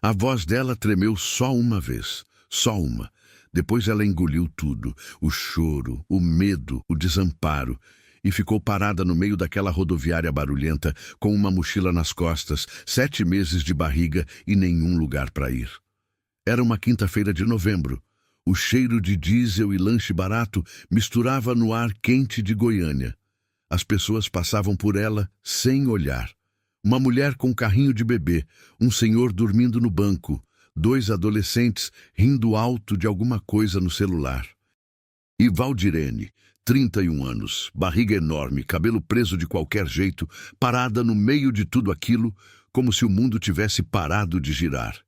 A voz dela tremeu só uma vez, só uma. Depois ela engoliu tudo, o choro, o medo, o desamparo, e ficou parada no meio daquela rodoviária barulhenta, com uma mochila nas costas, 7 meses de barriga e nenhum lugar para ir. Era uma quinta-feira de novembro. O cheiro de diesel e lanche barato misturava no ar quente de Goiânia. As pessoas passavam por ela sem olhar. Uma mulher com um carrinho de bebê, um senhor dormindo no banco, 2 adolescentes rindo alto de alguma coisa no celular. E Valdirene, 31 anos, barriga enorme, cabelo preso de qualquer jeito, parada no meio de tudo aquilo, como se o mundo tivesse parado de girar.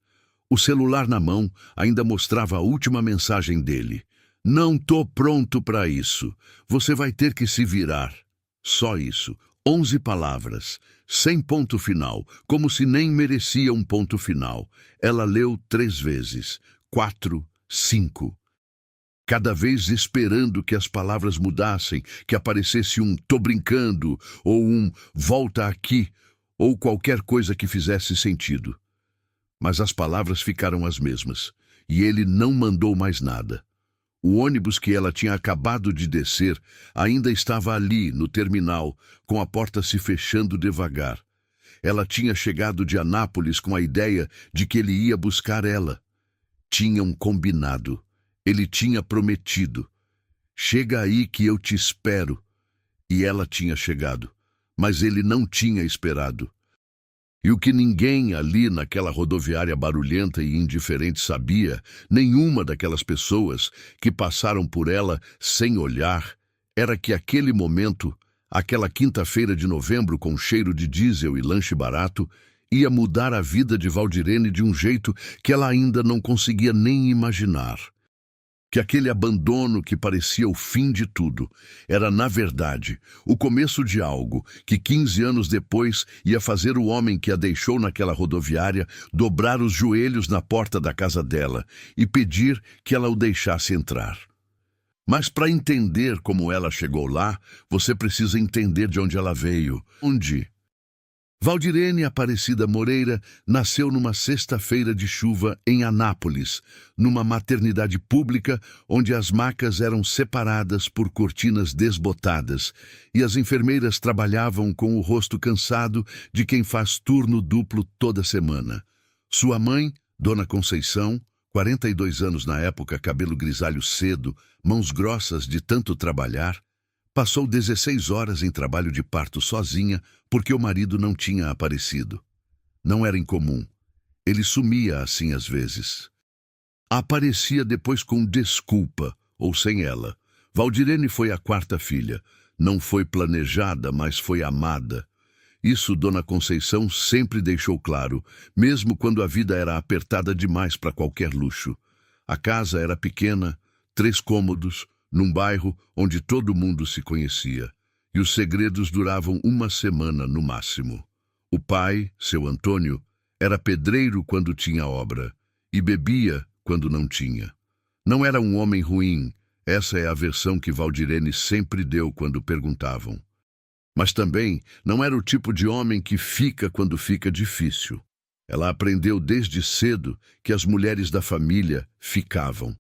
O celular na mão ainda mostrava a última mensagem dele. Não tô pronto para isso. Você vai ter que se virar. Só isso. 11 palavras. Sem ponto final. Como se nem merecia um ponto final. Ela leu 3 vezes. 4, 5. Cada vez esperando que as palavras mudassem, que aparecesse um "tô brincando" ou um "volta aqui", ou qualquer coisa que fizesse sentido. Mas as palavras ficaram as mesmas, e ele não mandou mais nada. O ônibus que ela tinha acabado de descer ainda estava ali, no terminal, com a porta se fechando devagar. Ela tinha chegado de Anápolis com a ideia de que ele ia buscar ela. Tinham combinado. Ele tinha prometido. Chega aí que eu te espero. E ela tinha chegado, mas ele não tinha esperado. E o que ninguém ali naquela rodoviária barulhenta e indiferente sabia, nenhuma daquelas pessoas que passaram por ela sem olhar, era que aquele momento, aquela quinta-feira de novembro com cheiro de diesel e lanche barato, ia mudar a vida de Valdirene de um jeito que ela ainda não conseguia nem imaginar. Que aquele abandono que parecia o fim de tudo era, na verdade, o começo de algo que 15 anos depois ia fazer o homem que a deixou naquela rodoviária dobrar os joelhos na porta da casa dela e pedir que ela o deixasse entrar. Mas para entender como ela chegou lá, você precisa entender de onde ela veio. Onde? Valdirene Aparecida Moreira nasceu numa sexta-feira de chuva em Anápolis, numa maternidade pública onde as macas eram separadas por cortinas desbotadas e as enfermeiras trabalhavam com o rosto cansado de quem faz turno duplo toda semana. Sua mãe, Dona Conceição, 42 anos na época, cabelo grisalho cedo, mãos grossas de tanto trabalhar, passou 16 horas em trabalho de parto sozinha porque o marido não tinha aparecido. Não era incomum. Ele sumia assim às vezes. Aparecia depois com desculpa, ou sem ela. Valdirene foi a 4ª filha. Não foi planejada, mas foi amada. Isso Dona Conceição sempre deixou claro, mesmo quando a vida era apertada demais para qualquer luxo. A casa era pequena, 3 cômodos, num bairro onde todo mundo se conhecia, e os segredos duravam 1 semana no máximo. O pai, seu Antônio, era pedreiro quando tinha obra, e bebia quando não tinha. Não era um homem ruim, essa é a versão que Valdirene sempre deu quando perguntavam. Mas também não era o tipo de homem que fica quando fica difícil. Ela aprendeu desde cedo que as mulheres da família ficavam.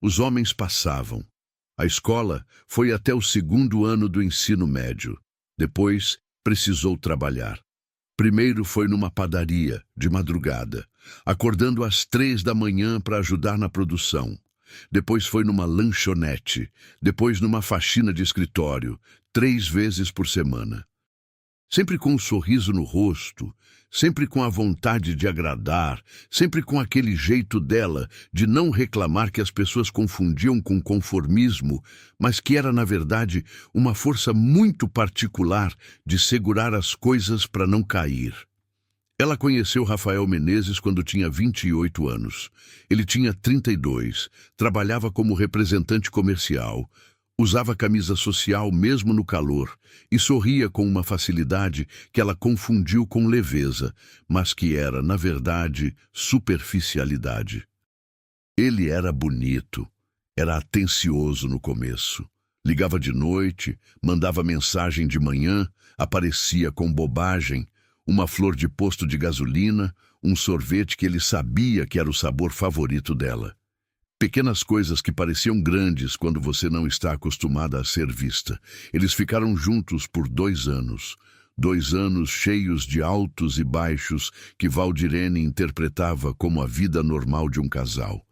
Os homens passavam. A escola foi até o 2º ano do ensino médio. Depois, precisou trabalhar. Primeiro foi numa padaria, de madrugada, acordando às 3 da manhã para ajudar na produção. Depois foi numa lanchonete. Depois numa faxina de escritório, 3 vezes por semana. Sempre com um sorriso no rosto, sempre com a vontade de agradar, sempre com aquele jeito dela de não reclamar que as pessoas confundiam com conformismo, mas que era, na verdade, uma força muito particular de segurar as coisas para não cair. Ela conheceu Rafael Menezes quando tinha 28 anos. Ele tinha 32, trabalhava como representante comercial, usava camisa social mesmo no calor e sorria com uma facilidade que ela confundiu com leveza, mas que era, na verdade, superficialidade. Ele era bonito, era atencioso no começo. Ligava de noite, mandava mensagem de manhã, aparecia com bobagem, uma flor de posto de gasolina, um sorvete que ele sabia que era o sabor favorito dela. Pequenas coisas que pareciam grandes quando você não está acostumada a ser vista. Eles ficaram juntos por 2 anos. 2 anos cheios de altos e baixos que Valdirene interpretava como a vida normal de um casal.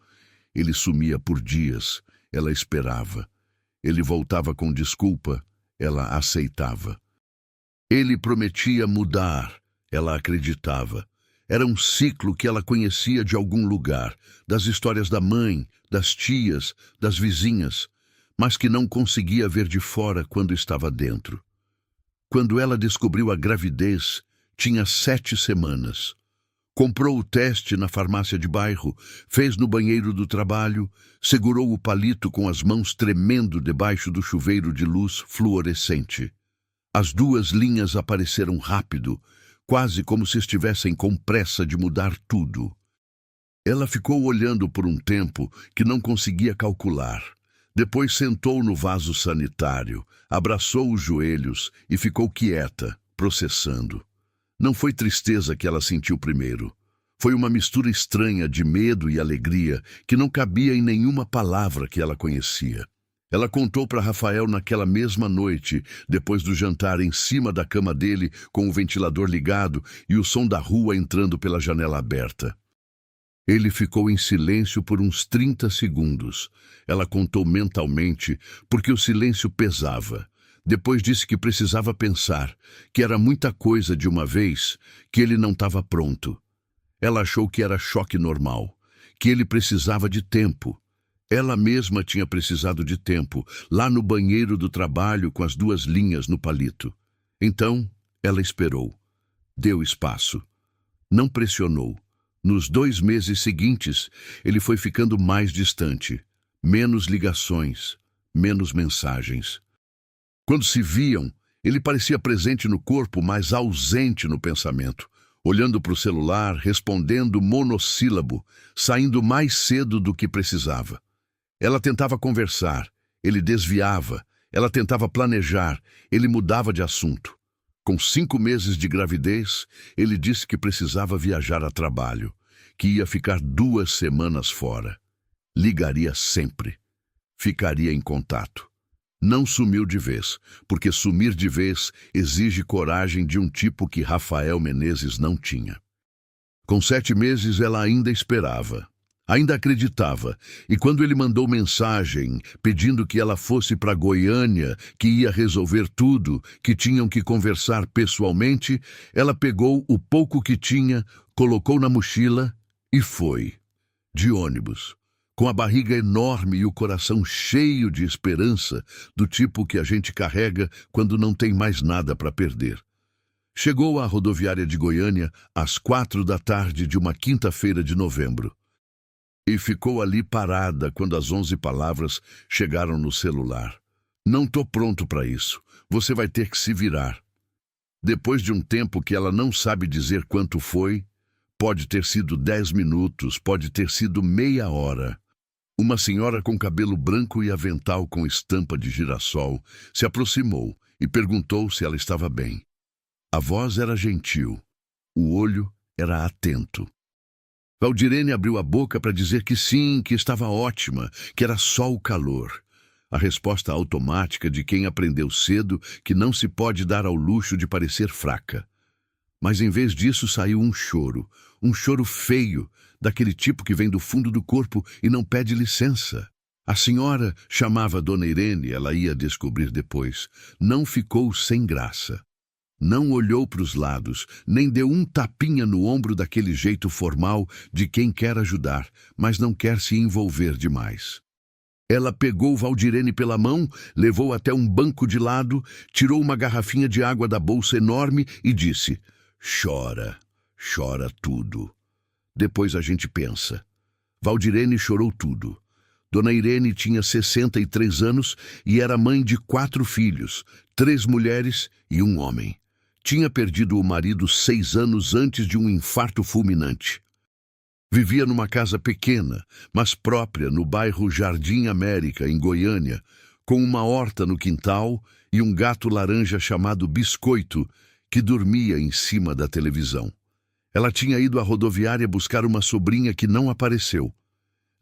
Ele sumia por dias, ela esperava. Ele voltava com desculpa, ela aceitava. Ele prometia mudar, ela acreditava. Era um ciclo que ela conhecia de algum lugar, das histórias da mãe, das tias, das vizinhas, mas que não conseguia ver de fora quando estava dentro. Quando ela descobriu a gravidez, tinha 7 semanas. Comprou o teste na farmácia de bairro, fez no banheiro do trabalho, segurou o palito com as mãos tremendo debaixo do chuveiro de luz fluorescente. As 2 linhas apareceram rápido, quase como se estivessem com pressa de mudar tudo. Ela ficou olhando por um tempo que não conseguia calcular. Depois sentou no vaso sanitário, abraçou os joelhos e ficou quieta, processando. Não foi tristeza que ela sentiu primeiro. Foi uma mistura estranha de medo e alegria que não cabia em nenhuma palavra que ela conhecia. Ela contou para Rafael naquela mesma noite, depois do jantar em cima da cama dele, com o ventilador ligado e o som da rua entrando pela janela aberta. Ele ficou em silêncio por uns 30 segundos. Ela contou mentalmente, porque o silêncio pesava. Depois disse que precisava pensar, que era muita coisa de uma vez, que ele não estava pronto. Ela achou que era choque normal, que ele precisava de tempo. Ela mesma tinha precisado de tempo, lá no banheiro do trabalho com as 2 linhas no palito. Então, ela esperou. Deu espaço. Não pressionou. Nos 2 meses seguintes, ele foi ficando mais distante. Menos ligações, menos mensagens. Quando se viam, ele parecia presente no corpo, mas ausente no pensamento. Olhando para o celular, respondendo monossílabo, saindo mais cedo do que precisava. Ela tentava conversar, ele desviava. Ela tentava planejar, ele mudava de assunto. Com 5 meses de gravidez, ele disse que precisava viajar a trabalho, que ia ficar 2 semanas fora. Ligaria sempre. Ficaria em contato. Não sumiu de vez, porque sumir de vez exige coragem de um tipo que Rafael Menezes não tinha. Com 7 meses, ela ainda esperava. Ainda acreditava, e quando ele mandou mensagem pedindo que ela fosse para Goiânia, que ia resolver tudo, que tinham que conversar pessoalmente, ela pegou o pouco que tinha, colocou na mochila e foi. De ônibus, com a barriga enorme e o coração cheio de esperança, do tipo que a gente carrega quando não tem mais nada para perder. Chegou à rodoviária de Goiânia às 4 da tarde de uma quinta-feira de novembro. E ficou ali parada quando as 11 palavras chegaram no celular. Não tô pronto para isso. Você vai ter que se virar. Depois de um tempo que ela não sabe dizer quanto foi, pode ter sido 10 minutos, pode ter sido meia hora. Uma senhora com cabelo branco e avental com estampa de girassol se aproximou e perguntou se ela estava bem. A voz era gentil. O olho era atento. Valdirene abriu a boca para dizer que sim, que estava ótima, que era só o calor. A resposta automática de quem aprendeu cedo que não se pode dar ao luxo de parecer fraca. Mas em vez disso saiu um choro feio, daquele tipo que vem do fundo do corpo e não pede licença. A senhora chamava Dona Irene, ela ia descobrir depois. Não ficou sem graça. Não olhou para os lados, nem deu um tapinha no ombro daquele jeito formal de quem quer ajudar, mas não quer se envolver demais. Ela pegou Valdirene pela mão, levou até um banco de lado, tirou uma garrafinha de água da bolsa enorme e disse: "Chora, chora tudo. Depois a gente pensa." Valdirene chorou tudo. Dona Irene tinha 63 anos e era mãe de 4 filhos, 3 mulheres e um homem. Tinha perdido o marido 6 anos antes de um infarto fulminante. Vivia numa casa pequena, mas própria, no bairro Jardim América, em Goiânia, com uma horta no quintal e um gato laranja chamado Biscoito, que dormia em cima da televisão. Ela tinha ido à rodoviária buscar uma sobrinha que não apareceu.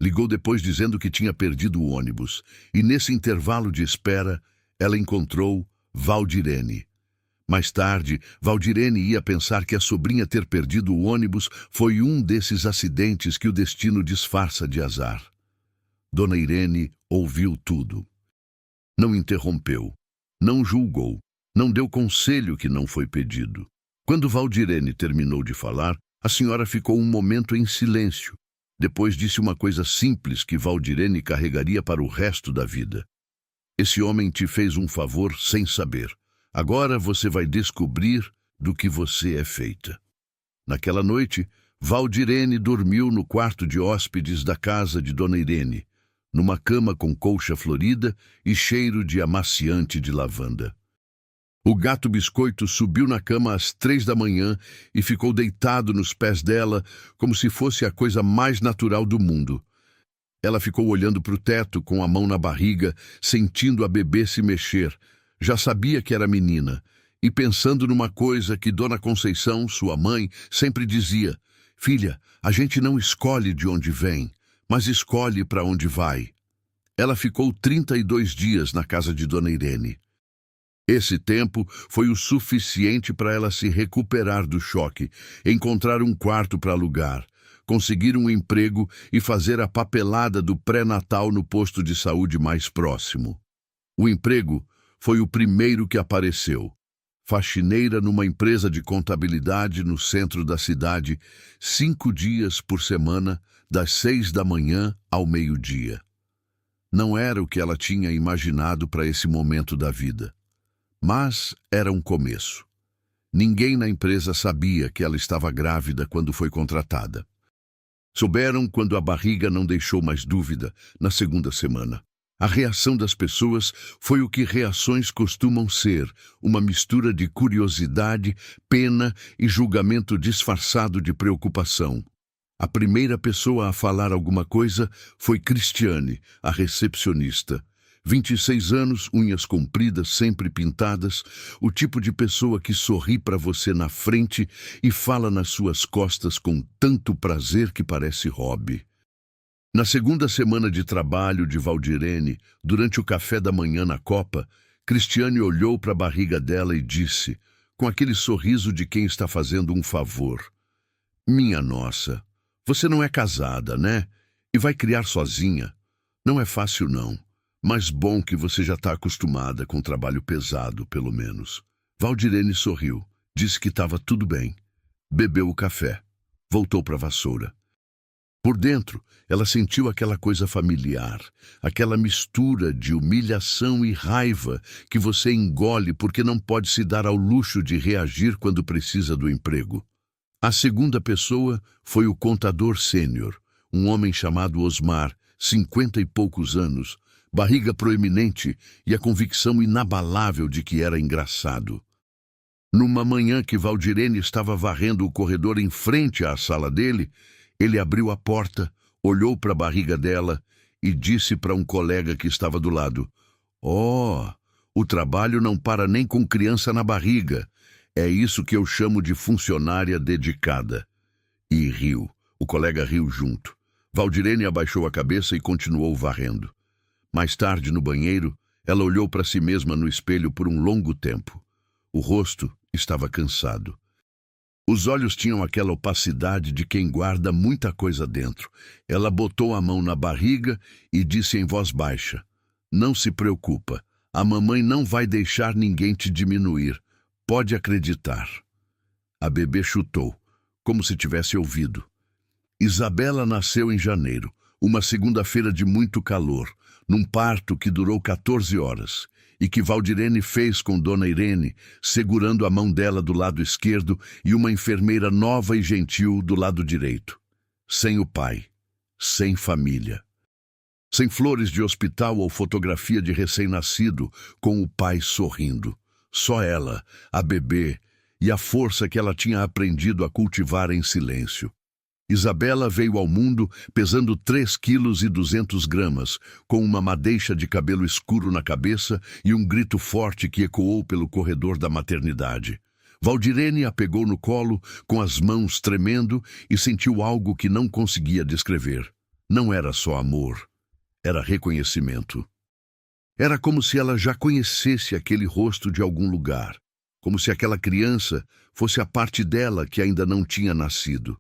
Ligou depois dizendo que tinha perdido o ônibus, e nesse intervalo de espera, ela encontrou Valdirene. Mais tarde, Valdirene ia pensar que a sobrinha ter perdido o ônibus foi um desses acidentes que o destino disfarça de azar. Dona Irene ouviu tudo. Não interrompeu, não julgou, não deu conselho que não foi pedido. Quando Valdirene terminou de falar, a senhora ficou um momento em silêncio. Depois disse uma coisa simples que Valdirene carregaria para o resto da vida. Esse homem te fez um favor sem saber. Agora você vai descobrir do que você é feita. Naquela noite, Valdirene dormiu no quarto de hóspedes da casa de Dona Irene, numa cama com colcha florida e cheiro de amaciante de lavanda. O gato Biscoito subiu na cama às 3 da manhã e ficou deitado nos pés dela como se fosse a coisa mais natural do mundo. Ela ficou olhando para o teto com a mão na barriga, sentindo a bebê se mexer. Já sabia que era menina e pensando numa coisa que Dona Conceição, sua mãe, sempre dizia: filha, a gente não escolhe de onde vem, mas escolhe para onde vai. Ela ficou 32 dias na casa de Dona Irene. Esse tempo foi o suficiente para ela se recuperar do choque, encontrar um quarto para alugar, conseguir um emprego e fazer a papelada do pré-natal no posto de saúde mais próximo. O emprego foi o primeiro que apareceu. Faxineira numa empresa de contabilidade no centro da cidade, 5 dias por semana, das 6 da manhã ao meio-dia. Não era o que ela tinha imaginado para esse momento da vida. Mas era um começo. Ninguém na empresa sabia que ela estava grávida quando foi contratada. Souberam quando a barriga não deixou mais dúvida, na segunda semana. A reação das pessoas foi o que reações costumam ser, uma mistura de curiosidade, pena e julgamento disfarçado de preocupação. A primeira pessoa a falar alguma coisa foi Cristiane, a recepcionista. 26 anos, unhas compridas, sempre pintadas, o tipo de pessoa que sorri para você na frente e fala nas suas costas com tanto prazer que parece hobby. Na segunda semana de trabalho de Valdirene, durante o café da manhã na Copa, Cristiane olhou para a barriga dela e disse, com aquele sorriso de quem está fazendo um favor: minha nossa, você não é casada, né? E vai criar sozinha. Não é fácil, não. Mas bom que você já está acostumada com trabalho pesado, pelo menos. Valdirene sorriu, disse que estava tudo bem. Bebeu o café. Voltou para a vassoura. Por dentro, ela sentiu aquela coisa familiar, aquela mistura de humilhação e raiva que você engole porque não pode se dar ao luxo de reagir quando precisa do emprego. A segunda pessoa foi o contador sênior, um homem chamado Osmar, 50 e poucos anos, barriga proeminente e a convicção inabalável de que era engraçado. Numa manhã que Valdirene estava varrendo o corredor em frente à sala dele, ele abriu a porta, olhou para a barriga dela e disse para um colega que estava do lado: "Oh, o trabalho não para nem com criança na barriga. É isso que eu chamo de funcionária dedicada." E riu. O colega riu junto. Valdirene abaixou a cabeça e continuou varrendo. Mais tarde, no banheiro, ela olhou para si mesma no espelho por um longo tempo. O rosto estava cansado. Os olhos tinham aquela opacidade de quem guarda muita coisa dentro. Ela botou a mão na barriga e disse em voz baixa: "Não se preocupa, a mamãe não vai deixar ninguém te diminuir. Pode acreditar." A bebê chutou, como se tivesse ouvido. Isabela nasceu em janeiro, uma segunda-feira de muito calor, num parto que durou 14 horas, e que Valdirene fez com Dona Irene, segurando a mão dela do lado esquerdo e uma enfermeira nova e gentil do lado direito. Sem o pai, sem família. Sem flores de hospital ou fotografia de recém-nascido, com o pai sorrindo. Só ela, a bebê, e a força que ela tinha aprendido a cultivar em silêncio. Isabela veio ao mundo pesando 3,2 kg, com uma madeixa de cabelo escuro na cabeça e um grito forte que ecoou pelo corredor da maternidade. Valdirene a pegou no colo, com as mãos tremendo, e sentiu algo que não conseguia descrever. Não era só amor, era reconhecimento. Era como se ela já conhecesse aquele rosto de algum lugar, como se aquela criança fosse a parte dela que ainda não tinha nascido.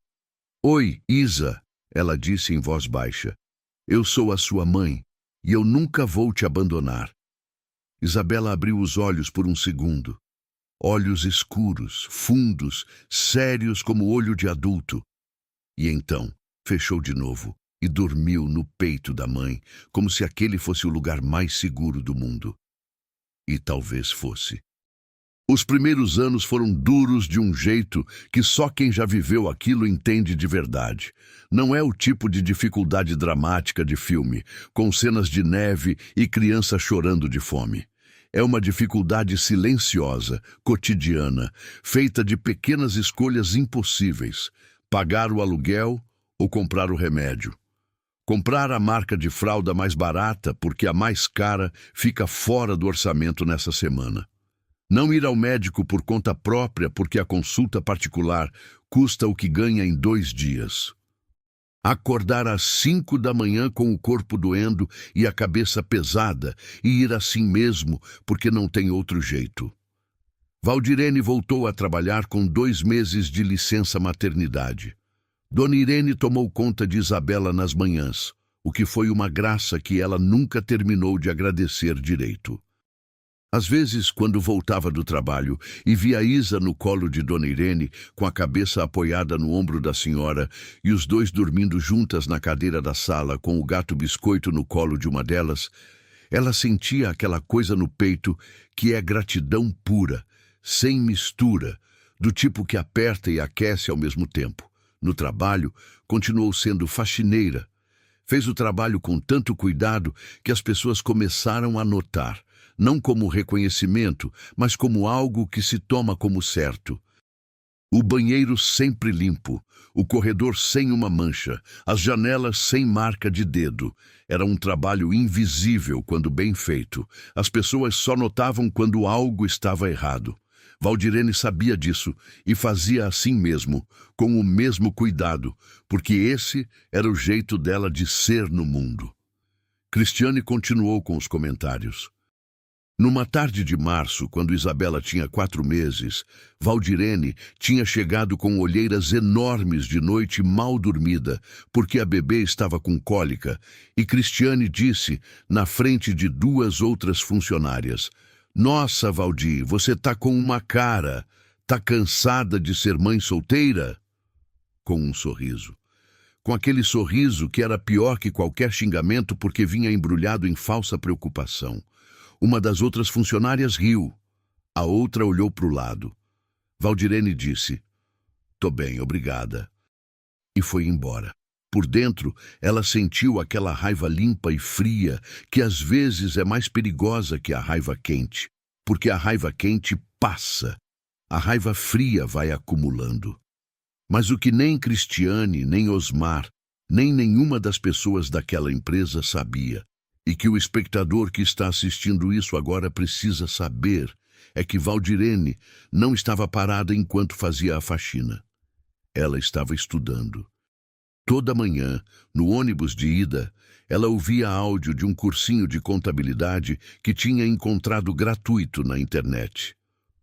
"Oi, Isa", ela disse em voz baixa. "Eu sou a sua mãe, e eu nunca vou te abandonar." Isabela abriu os olhos por um segundo. Olhos escuros, fundos, sérios como olho de adulto. E então fechou de novo e dormiu no peito da mãe, como se aquele fosse o lugar mais seguro do mundo. E talvez fosse. Os primeiros anos foram duros de um jeito que só quem já viveu aquilo entende de verdade. Não é o tipo de dificuldade dramática de filme, com cenas de neve e criança chorando de fome. É uma dificuldade silenciosa, cotidiana, feita de pequenas escolhas impossíveis. Pagar o aluguel ou comprar o remédio. Comprar a marca de fralda mais barata porque a mais cara fica fora do orçamento nessa semana. Não ir ao médico por conta própria porque a consulta particular custa o que ganha em 2 dias. Acordar às 5 da manhã com o corpo doendo e a cabeça pesada e ir assim mesmo porque não tem outro jeito. Valdirene voltou a trabalhar com 2 meses de licença maternidade. Dona Irene tomou conta de Isabela nas manhãs, o que foi uma graça que ela nunca terminou de agradecer direito. Às vezes, quando voltava do trabalho e via Isa no colo de Dona Irene, com a cabeça apoiada no ombro da senhora e os dois dormindo juntas na cadeira da sala com o gato biscoito no colo de uma delas, ela sentia aquela coisa no peito que é gratidão pura, sem mistura, do tipo que aperta e aquece ao mesmo tempo. No trabalho, continuou sendo faxineira. Fez o trabalho com tanto cuidado que as pessoas começaram a notar, não como reconhecimento, mas como algo que se toma como certo. O banheiro sempre limpo, o corredor sem uma mancha, as janelas sem marca de dedo. Era um trabalho invisível quando bem feito. As pessoas só notavam quando algo estava errado. Valdirene sabia disso e fazia assim mesmo, com o mesmo cuidado, porque esse era o jeito dela de ser no mundo. Cristiane continuou com os comentários. Numa tarde de março, quando Isabela tinha 4 meses, Valdirene tinha chegado com olheiras enormes de noite mal dormida, porque a bebê estava com cólica, e Cristiane disse, na frente de 2 outras funcionárias: "Nossa, Valdir, você tá com uma cara. Tá cansada de ser mãe solteira?" Com um sorriso. Com aquele sorriso que era pior que qualquer xingamento porque vinha embrulhado em falsa preocupação. Uma das outras funcionárias riu. A outra olhou para o lado. Valdirene disse: "Tô bem, obrigada." E foi embora. Por dentro, ela sentiu aquela raiva limpa e fria, que às vezes é mais perigosa que a raiva quente, porque a raiva quente passa. A raiva fria vai acumulando. Mas o que nem Cristiane, nem Osmar, nem nenhuma das pessoas daquela empresa sabia, e que o espectador que está assistindo isso agora precisa saber, é que Valdirene não estava parada enquanto fazia a faxina. Ela estava estudando. Toda manhã, no ônibus de ida, ela ouvia áudio de um cursinho de contabilidade que tinha encontrado gratuito na internet.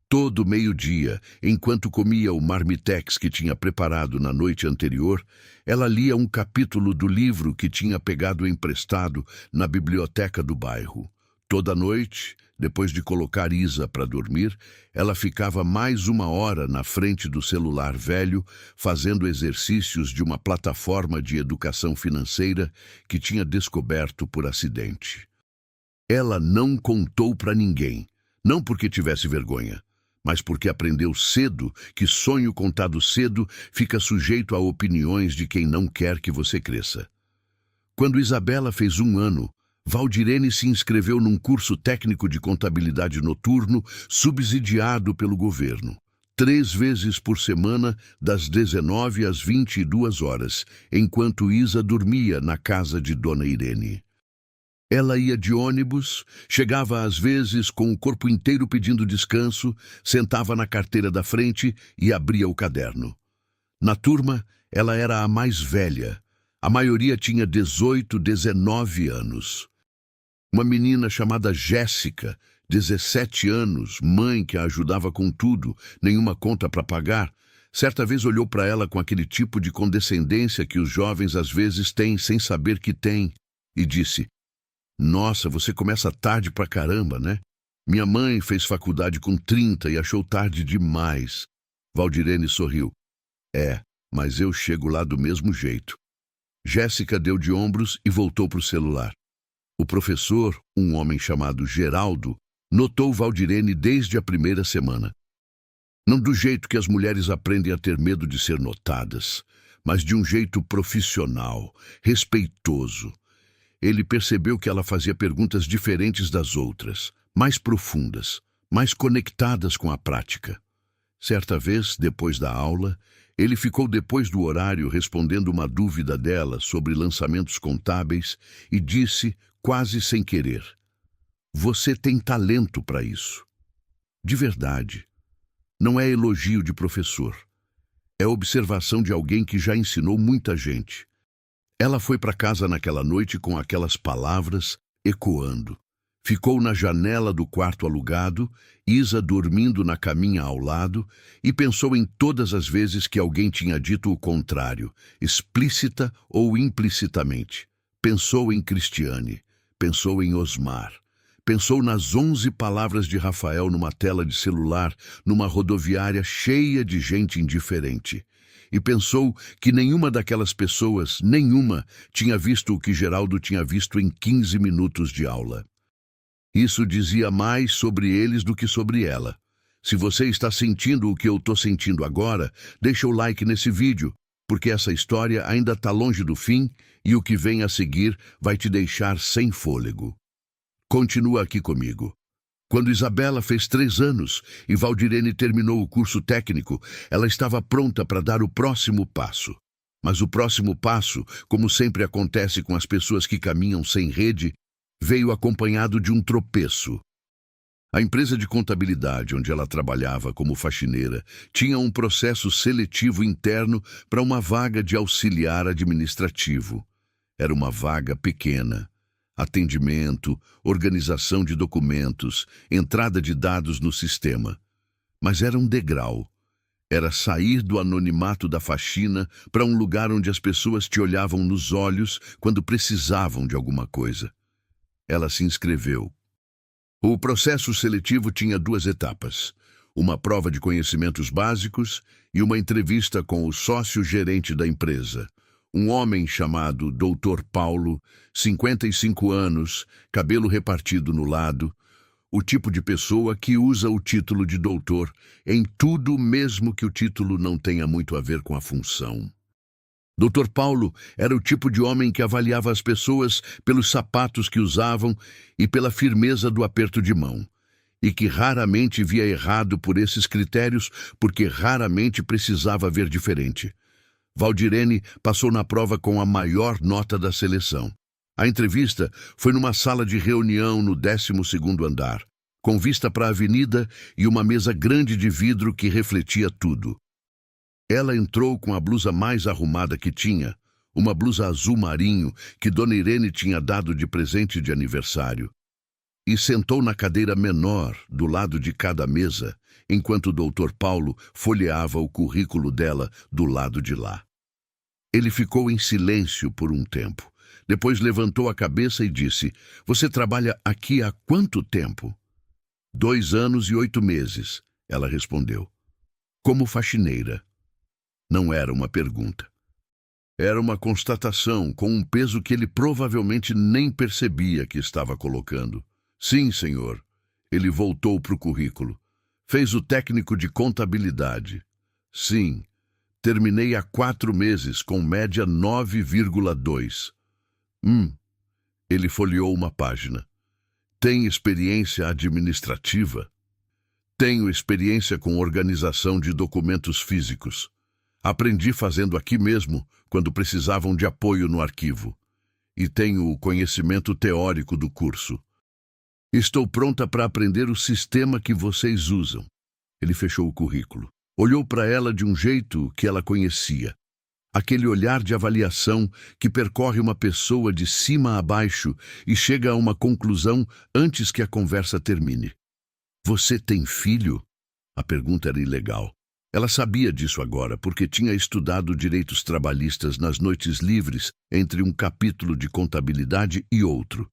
Todo meio-dia, enquanto comia o marmitex que tinha preparado na noite anterior, ela lia um capítulo do livro que tinha pegado emprestado na biblioteca do bairro. Toda noite, depois de colocar Isa para dormir, ela ficava mais 1 hora na frente do celular velho, fazendo exercícios de uma plataforma de educação financeira que tinha descoberto por acidente. Ela não contou para ninguém, não porque tivesse vergonha, mas porque aprendeu cedo que sonho contado cedo fica sujeito a opiniões de quem não quer que você cresça. Quando Isabela fez 1 ano, Valdirene se inscreveu num curso técnico de contabilidade noturno subsidiado pelo governo. 3 vezes por semana, das 19 às 22 horas, enquanto Isa dormia na casa de Dona Irene. Ela ia de ônibus, chegava às vezes com o corpo inteiro pedindo descanso, sentava na carteira da frente e abria o caderno. Na turma, ela era a mais velha. A maioria tinha 18, 19 anos. Uma menina chamada Jéssica, 17 anos, mãe que a ajudava com tudo, nenhuma conta para pagar, certa vez olhou para ela com aquele tipo de condescendência que os jovens às vezes têm sem saber que têm, e disse: "Nossa, você começa tarde pra caramba, né? Minha mãe fez faculdade com 30 e achou tarde demais." Valdirene sorriu. "É, mas eu chego lá do mesmo jeito." Jéssica deu de ombros e voltou para o celular. O professor, um homem chamado Geraldo, notou Valdirene desde a primeira semana. Não do jeito que as mulheres aprendem a ter medo de ser notadas, mas de um jeito profissional, respeitoso. Ele percebeu que ela fazia perguntas diferentes das outras, mais profundas, mais conectadas com a prática. Certa vez, depois da aula, ele ficou depois do horário respondendo uma dúvida dela sobre lançamentos contábeis e disse, quase sem querer: "Você tem talento para isso." De verdade. Não é elogio de professor. É observação de alguém que já ensinou muita gente. Ela foi para casa naquela noite com aquelas palavras ecoando. Ficou na janela do quarto alugado, Isa dormindo na caminha ao lado, e pensou em todas as vezes que alguém tinha dito o contrário, explícita ou implicitamente. Pensou em Cristiane, pensou em Osmar, pensou nas 11 palavras de Rafael numa tela de celular, numa rodoviária cheia de gente indiferente. E pensou que nenhuma daquelas pessoas, nenhuma, tinha visto o que Geraldo tinha visto em 15 minutos de aula. Isso dizia mais sobre eles do que sobre ela. Se você está sentindo o que eu estou sentindo agora, deixa o like nesse vídeo, porque essa história ainda está longe do fim e o que vem a seguir vai te deixar sem fôlego. Continua aqui comigo. Quando Isabela fez 3 anos e Valdirene terminou o curso técnico, ela estava pronta para dar o próximo passo. Mas o próximo passo, como sempre acontece com as pessoas que caminham sem rede, veio acompanhado de um tropeço. A empresa de contabilidade onde ela trabalhava como faxineira tinha um processo seletivo interno para uma vaga de auxiliar administrativo. Era uma vaga pequena. Atendimento, organização de documentos, entrada de dados no sistema. Mas era um degrau. Era sair do anonimato da faxina para um lugar onde as pessoas te olhavam nos olhos quando precisavam de alguma coisa. Ela se inscreveu. O processo seletivo tinha 2 etapas: uma prova de conhecimentos básicos e uma entrevista com o sócio-gerente da empresa, um homem chamado Dr. Paulo, 55 anos, cabelo repartido no lado, o tipo de pessoa que usa o título de doutor em tudo mesmo que o título não tenha muito a ver com a função. Dr. Paulo era o tipo de homem que avaliava as pessoas pelos sapatos que usavam e pela firmeza do aperto de mão, e que raramente via errado por esses critérios porque raramente precisava ver diferente. Valdirene passou na prova com a maior nota da seleção. A entrevista foi numa sala de reunião no 12º andar, com vista para a avenida e uma mesa grande de vidro que refletia tudo. Ela entrou com a blusa mais arrumada que tinha, uma blusa azul marinho que Dona Irene tinha dado de presente de aniversário, e sentou na cadeira menor, do lado de cada mesa, enquanto o Dr. Paulo folheava o currículo dela do lado de lá. Ele ficou em silêncio por um tempo. Depois levantou a cabeça e disse: "Você trabalha aqui há quanto tempo?" 2 anos e 8 meses, ela respondeu. "Como faxineira." Não era uma pergunta. Era uma constatação com um peso que ele provavelmente nem percebia que estava colocando. "Sim, senhor." Ele voltou para o currículo. "Fez o técnico de contabilidade." "Sim. Terminei há 4 meses, com média 9,2. Ele folheou uma página. "Tem experiência administrativa?" "Tenho experiência com organização de documentos físicos. Aprendi fazendo aqui mesmo, quando precisavam de apoio no arquivo." e tenho o conhecimento teórico do curso. Estou pronta para aprender o sistema que vocês usam. Ele fechou o currículo. Olhou para ela de um jeito que ela conhecia. Aquele olhar de avaliação que percorre uma pessoa de cima a baixo e chega a uma conclusão antes que a conversa termine. Você tem filho? A pergunta era ilegal. Ela sabia disso agora, porque tinha estudado direitos trabalhistas nas noites livres entre um capítulo de contabilidade e outro.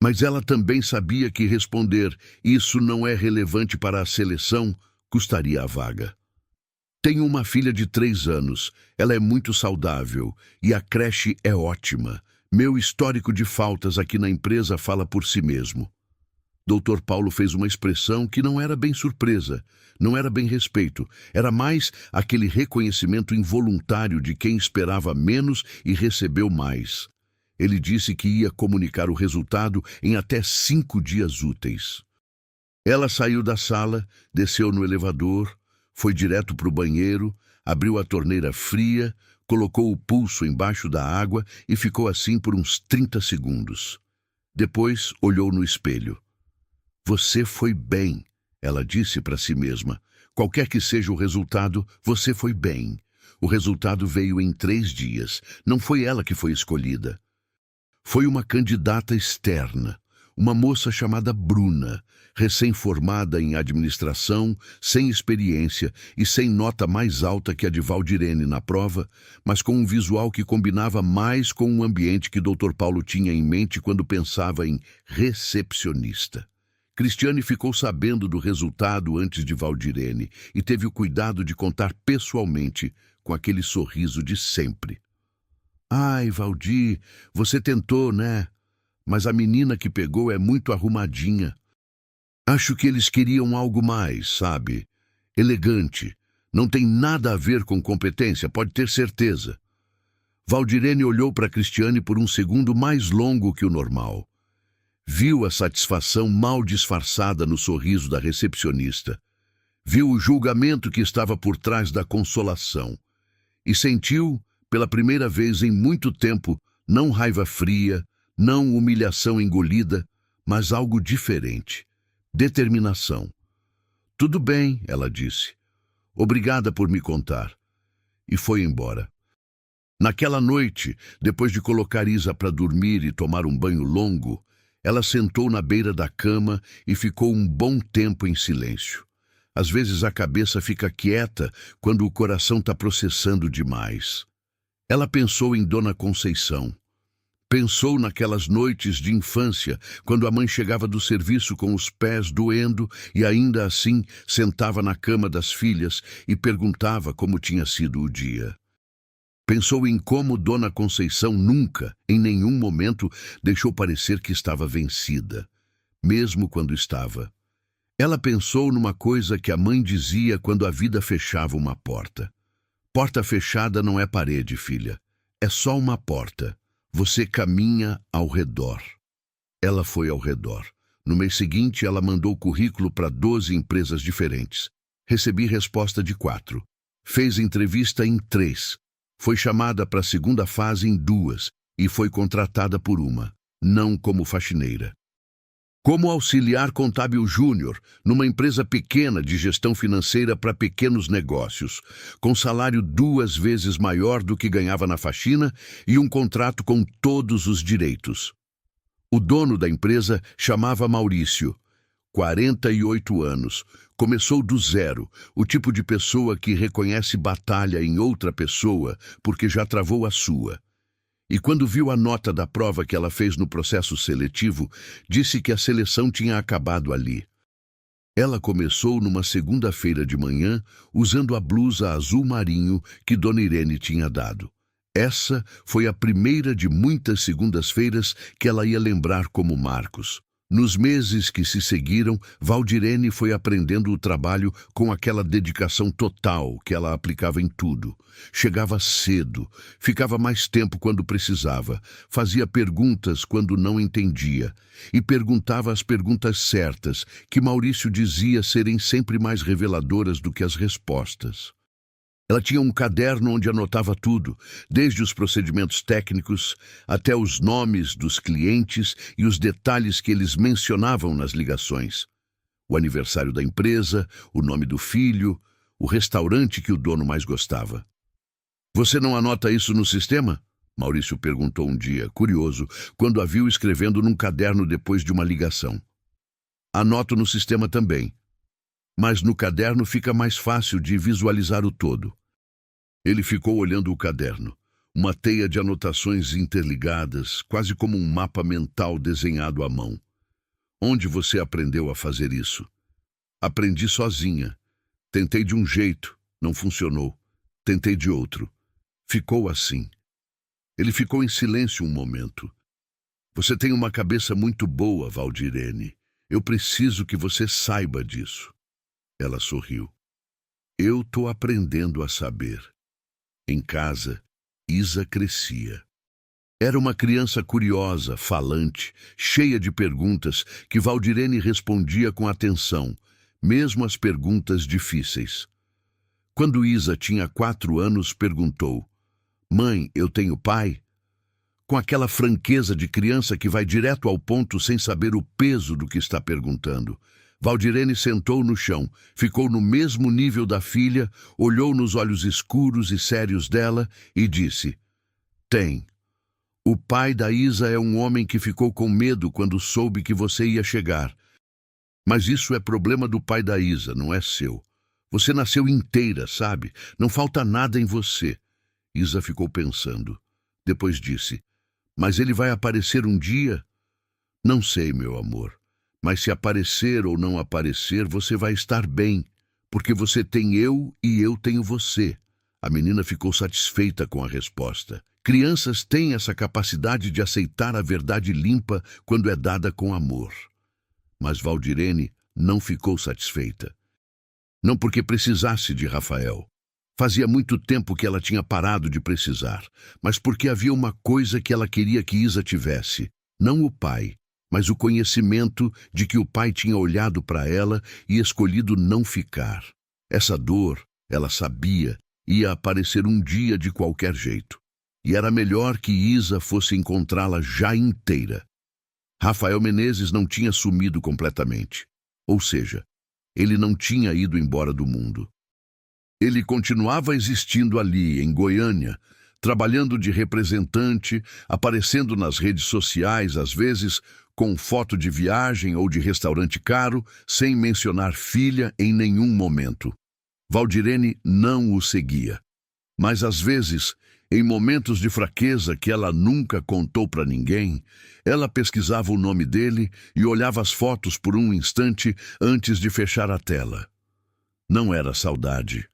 Mas ela também sabia que responder "isso não é relevante para a seleção" custaria a vaga. Tenho uma filha de 3 anos, ela é muito saudável e a creche é ótima. Meu histórico de faltas aqui na empresa fala por si mesmo. Dr. Paulo fez uma expressão que não era bem surpresa, não era bem respeito, era mais aquele reconhecimento involuntário de quem esperava menos e recebeu mais. Ele disse que ia comunicar o resultado em até 5 dias úteis. Ela saiu da sala, desceu no elevador, foi direto para o banheiro, abriu a torneira fria, colocou o pulso embaixo da água e ficou assim por uns 30 segundos. Depois olhou no espelho. Você foi bem, ela disse para si mesma. Qualquer que seja o resultado, você foi bem. O resultado veio em 3 dias. Não foi ela que foi escolhida. Foi uma candidata externa, uma moça chamada Bruna, recém-formada em administração, sem experiência e sem nota mais alta que a de Valdirene na prova, mas com um visual que combinava mais com o ambiente que Dr. Paulo tinha em mente quando pensava em recepcionista. Cristiane ficou sabendo do resultado antes de Valdirene e teve o cuidado de contar pessoalmente, com aquele sorriso de sempre. Ai, Valdir, você tentou, né? Mas a menina que pegou é muito arrumadinha. Acho que eles queriam algo mais, sabe? Elegante. Não tem nada a ver com competência, pode ter certeza. Valdirene olhou para Cristiane por um segundo mais longo que o normal. Viu a satisfação mal disfarçada no sorriso da recepcionista. Viu o julgamento que estava por trás da consolação. E sentiu, pela primeira vez em muito tempo, não raiva fria, não humilhação engolida, mas algo diferente. Determinação. Tudo bem, ela disse. Obrigada por me contar. E foi embora. Naquela noite, depois de colocar Isa para dormir e tomar um banho longo, ela sentou na beira da cama e ficou um bom tempo em silêncio. Às vezes a cabeça fica quieta quando o coração está processando demais. Ela pensou em Dona Conceição. Pensou naquelas noites de infância, quando a mãe chegava do serviço com os pés doendo e ainda assim sentava na cama das filhas e perguntava como tinha sido o dia. Pensou em como Dona Conceição nunca, em nenhum momento, deixou parecer que estava vencida, mesmo quando estava. Ela pensou numa coisa que a mãe dizia quando a vida fechava uma porta. Porta fechada não é parede, filha. É só uma porta. Você caminha ao redor. Ela foi ao redor. No mês seguinte, ela mandou currículo para 12 empresas diferentes. Recebi resposta de 4. Fez entrevista em 3. Foi chamada para a segunda fase em 2 e foi contratada por uma, não como faxineira. Como auxiliar contábil júnior numa empresa pequena de gestão financeira para pequenos negócios, com salário 2 vezes maior do que ganhava na faxina e um contrato com todos os direitos. O dono da empresa chamava Maurício, 48 anos, começou do zero, o tipo de pessoa que reconhece batalha em outra pessoa porque já travou a sua. E quando viu a nota da prova que ela fez no processo seletivo, disse que a seleção tinha acabado ali. Ela começou numa segunda-feira de manhã, usando a blusa azul marinho que Dona Irene tinha dado. Essa foi a primeira de muitas segundas-feiras que ela ia lembrar como Marcos. Nos meses que se seguiram, Valdirene foi aprendendo o trabalho com aquela dedicação total que ela aplicava em tudo. Chegava cedo, ficava mais tempo quando precisava, fazia perguntas quando não entendia e perguntava as perguntas certas, que Maurício dizia serem sempre mais reveladoras do que as respostas. Ela tinha um caderno onde anotava tudo, desde os procedimentos técnicos até os nomes dos clientes e os detalhes que eles mencionavam nas ligações. O aniversário da empresa, o nome do filho, o restaurante que o dono mais gostava. Você não anota isso no sistema? Maurício perguntou um dia, curioso, quando a viu escrevendo num caderno depois de uma ligação. Anoto no sistema também, mas no caderno fica mais fácil de visualizar o todo. Ele ficou olhando o caderno, uma teia de anotações interligadas, quase como um mapa mental desenhado à mão. Onde você aprendeu a fazer isso? Aprendi sozinha. Tentei de um jeito, não funcionou. Tentei de outro. Ficou assim. Ele ficou em silêncio um momento. Você tem uma cabeça muito boa, Valdirene. Eu preciso que você saiba disso. Ela sorriu. Eu tô aprendendo a saber. Em casa, Isa crescia. Era uma criança curiosa, falante, cheia de perguntas que Valdirene respondia com atenção, mesmo as perguntas difíceis. Quando Isa tinha 4 anos, perguntou: Mãe, eu tenho pai? Com aquela franqueza de criança que vai direto ao ponto sem saber o peso do que está perguntando. Valdirene sentou no chão, ficou no mesmo nível da filha, olhou nos olhos escuros e sérios dela e disse: Tem. O pai da Isa é um homem que ficou com medo quando soube que você ia chegar. Mas isso é problema do pai da Isa, não é seu. Você nasceu inteira, sabe? Não falta nada em você. Isa ficou pensando. Depois disse: Mas ele vai aparecer um dia? Não sei, meu amor. Mas se aparecer ou não aparecer, você vai estar bem, porque você tem eu e eu tenho você. A menina ficou satisfeita com a resposta. Crianças têm essa capacidade de aceitar a verdade limpa quando é dada com amor. Mas Valdirene não ficou satisfeita. Não porque precisasse de Rafael. Fazia muito tempo que ela tinha parado de precisar, mas porque havia uma coisa que ela queria que Isa tivesse. Não o pai, mas o conhecimento de que o pai tinha olhado para ela e escolhido não ficar. Essa dor, ela sabia, ia aparecer um dia de qualquer jeito. E era melhor que Isa fosse encontrá-la já inteira. Rafael Menezes não tinha sumido completamente. Ou seja, ele não tinha ido embora do mundo. Ele continuava existindo ali, em Goiânia, trabalhando de representante, aparecendo nas redes sociais, às vezes com foto de viagem ou de restaurante caro, sem mencionar filha em nenhum momento. Valdirene não o seguia. Mas às vezes, em momentos de fraqueza que ela nunca contou para ninguém, ela pesquisava o nome dele e olhava as fotos por um instante antes de fechar a tela. Não era saudade.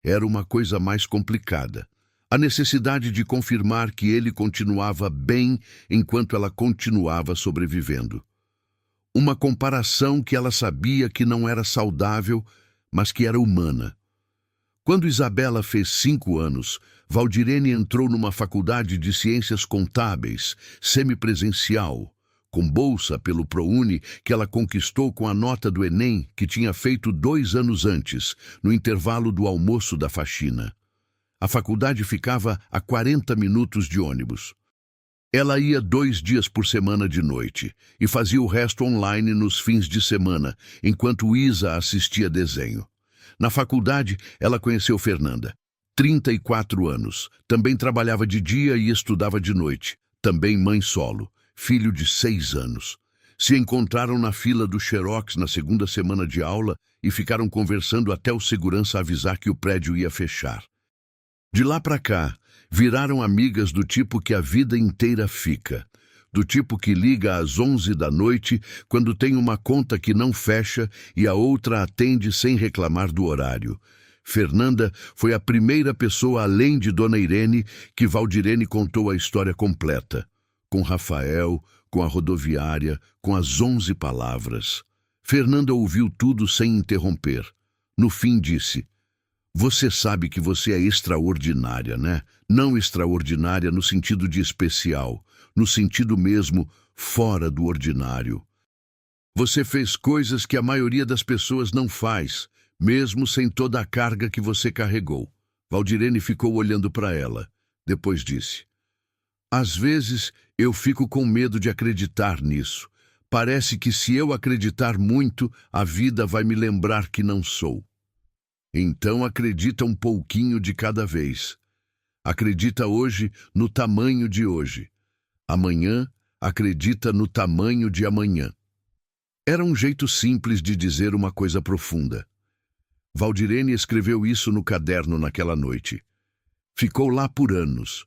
Era uma coisa mais complicada. A necessidade de confirmar que ele continuava bem enquanto ela continuava sobrevivendo. Uma comparação que ela sabia que não era saudável, mas que era humana. Quando Isabela fez 5 anos, Valdirene entrou numa faculdade de ciências contábeis, semipresencial, com bolsa pelo ProUni que ela conquistou com a nota do Enem que tinha feito 2 anos antes, no intervalo do almoço da faxina. A faculdade ficava a 40 minutos de ônibus. Ela ia 2 dias por semana de noite e fazia o resto online nos fins de semana, enquanto Isa assistia desenho. Na faculdade, ela conheceu Fernanda, 34 anos, também trabalhava de dia e estudava de noite, também mãe solo, filho de 6 anos. Se encontraram na fila do Xerox na segunda semana de aula e ficaram conversando até o segurança avisar que o prédio ia fechar. De lá para cá, viraram amigas do tipo que a vida inteira fica, do tipo que liga às 11 da noite quando tem uma conta que não fecha e a outra atende sem reclamar do horário. Fernanda foi a primeira pessoa além de Dona Irene que Valdirene contou a história completa, com Rafael, com a rodoviária, com as 11 palavras. Fernanda ouviu tudo sem interromper. No fim disse: Você sabe que você é extraordinária, né? Não extraordinária no sentido de especial, no sentido mesmo fora do ordinário. Você fez coisas que a maioria das pessoas não faz, mesmo sem toda a carga que você carregou. Valdirene ficou olhando para ela. Depois disse: às vezes eu fico com medo de acreditar nisso. Parece que se eu acreditar muito, a vida vai me lembrar que não sou. Então acredita um pouquinho de cada vez. Acredita hoje no tamanho de hoje. Amanhã, acredita no tamanho de amanhã. Era um jeito simples de dizer uma coisa profunda. Valdirene escreveu isso no caderno naquela noite. Ficou lá por anos.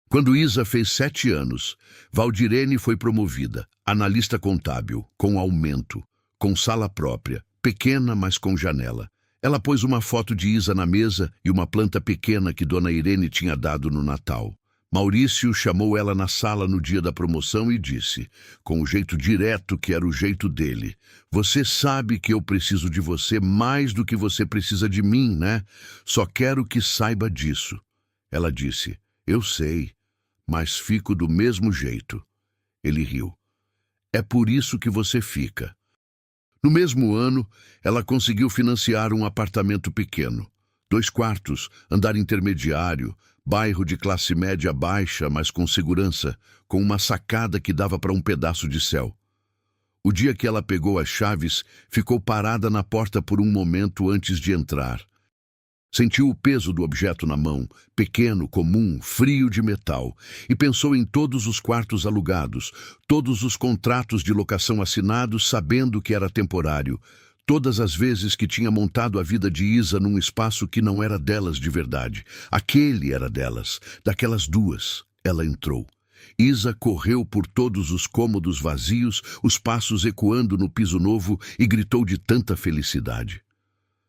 Quando Isa fez 7 anos, Valdirene foi promovida, analista contábil, com aumento, com sala própria, pequena, mas com janela. Ela pôs uma foto de Isa na mesa e uma planta pequena que Dona Irene tinha dado no Natal. Maurício chamou ela na sala no dia da promoção e disse, com o jeito direto que era o jeito dele: você sabe que eu preciso de você mais do que você precisa de mim, né? Só quero que saiba disso. Ela disse: eu sei, mas fico do mesmo jeito. Ele riu. É por isso que você fica. No mesmo ano, ela conseguiu financiar um apartamento pequeno. 2 quartos, andar intermediário, bairro de classe média baixa, mas com segurança, com uma sacada que dava para um pedaço de céu. O dia que ela pegou as chaves, ficou parada na porta por um momento antes de entrar. Sentiu o peso do objeto na mão, pequeno, comum, frio de metal, e pensou em todos os quartos alugados, todos os contratos de locação assinados, sabendo que era temporário, todas as vezes que tinha montado a vida de Isa num espaço que não era delas de verdade. Aquele era delas, daquelas duas. Ela entrou. Isa correu por todos os cômodos vazios, os passos ecoando no piso novo, e gritou de tanta felicidade.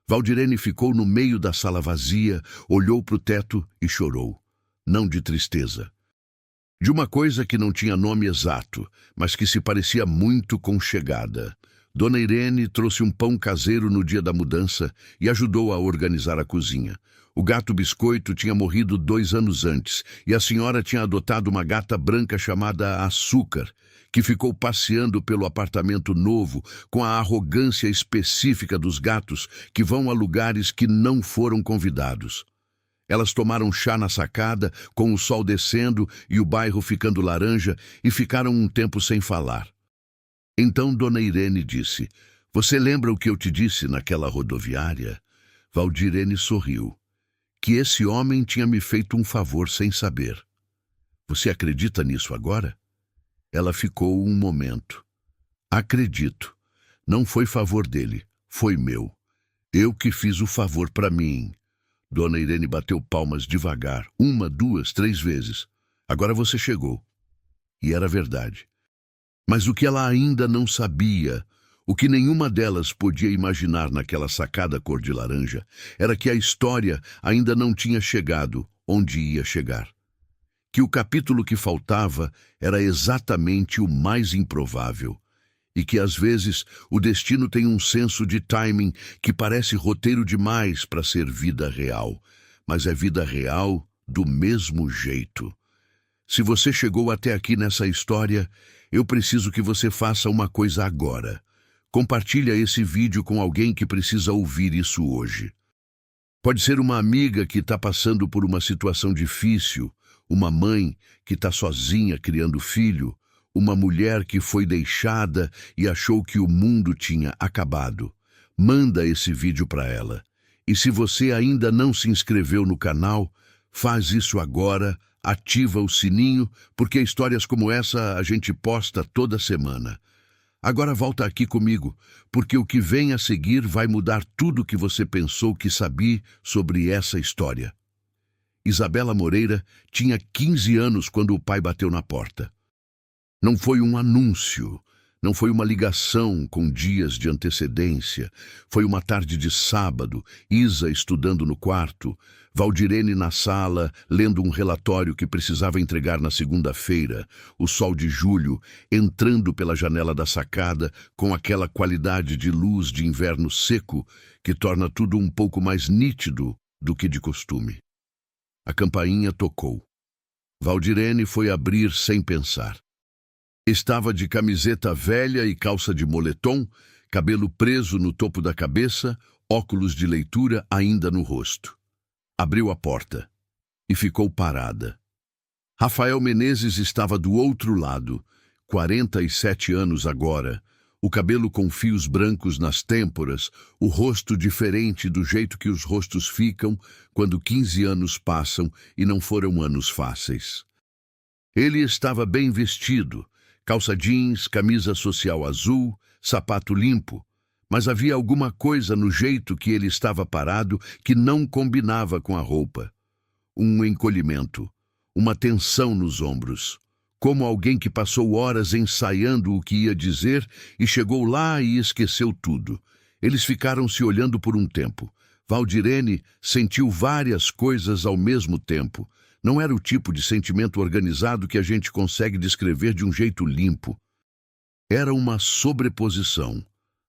Valdirene ficou no meio da sala vazia, olhou para o teto e chorou. Não de tristeza. De uma coisa que não tinha nome exato, mas que se parecia muito com chegada. Dona Irene trouxe um pão caseiro no dia da mudança e ajudou a organizar a cozinha. O gato Biscoito tinha morrido 2 anos antes e a senhora tinha adotado uma gata branca chamada Açúcar, que ficou passeando pelo apartamento novo com a arrogância específica dos gatos que vão a lugares que não foram convidados. Elas tomaram chá na sacada, com o sol descendo e o bairro ficando laranja, e ficaram um tempo sem falar. Então Dona Irene disse: você lembra o que eu te disse naquela rodoviária? Valdirene sorriu. Que esse homem tinha me feito um favor sem saber. Você acredita nisso agora? Ela ficou um momento. Acredito. Não foi favor dele, foi meu. Eu que fiz o favor para mim. Dona Irene bateu palmas devagar, 1, 2, 3 vezes. Agora você chegou. E era verdade. Mas o que ela ainda não sabia, o que nenhuma delas podia imaginar naquela sacada cor de laranja, era que a história ainda não tinha chegado onde ia chegar. Que o capítulo que faltava era exatamente o mais improvável. E que, às vezes, o destino tem um senso de timing que parece roteiro demais para ser vida real. Mas é vida real do mesmo jeito. Se você chegou até aqui nessa história, eu preciso que você faça uma coisa agora. Compartilha esse vídeo com alguém que precisa ouvir isso hoje. Pode ser uma amiga que está passando por uma situação difícil, uma mãe que está sozinha criando filho, uma mulher que foi deixada e achou que o mundo tinha acabado. Manda esse vídeo para ela. E se você ainda não se inscreveu no canal, faz isso agora, ativa o sininho, porque histórias como essa a gente posta toda semana. Agora volta aqui comigo, porque o que vem a seguir vai mudar tudo o que você pensou que sabia sobre essa história. Isabela Moreira tinha 15 anos quando o pai bateu na porta. Não foi um anúncio, não foi uma ligação com dias de antecedência. Foi uma tarde de sábado, Isa estudando no quarto, Valdirene na sala, lendo um relatório que precisava entregar na segunda-feira, o sol de julho entrando pela janela da sacada com aquela qualidade de luz de inverno seco que torna tudo um pouco mais nítido do que de costume. A campainha tocou. Valdirene foi abrir sem pensar. Estava de camiseta velha e calça de moletom, cabelo preso no topo da cabeça, óculos de leitura ainda no rosto. Abriu a porta e ficou parada. Rafael Menezes estava do outro lado, 47 anos agora, o cabelo com fios brancos nas têmporas, o rosto diferente do jeito que os rostos ficam quando 15 anos passam e não foram anos fáceis. Ele estava bem vestido, calça jeans, camisa social azul, sapato limpo, mas havia alguma coisa no jeito que ele estava parado que não combinava com a roupa. Um encolhimento, uma tensão nos ombros, como alguém que passou horas ensaiando o que ia dizer e chegou lá e esqueceu tudo. Eles ficaram se olhando por um tempo. Valdirene sentiu várias coisas ao mesmo tempo. Não era o tipo de sentimento organizado que a gente consegue descrever de um jeito limpo. Era uma sobreposição.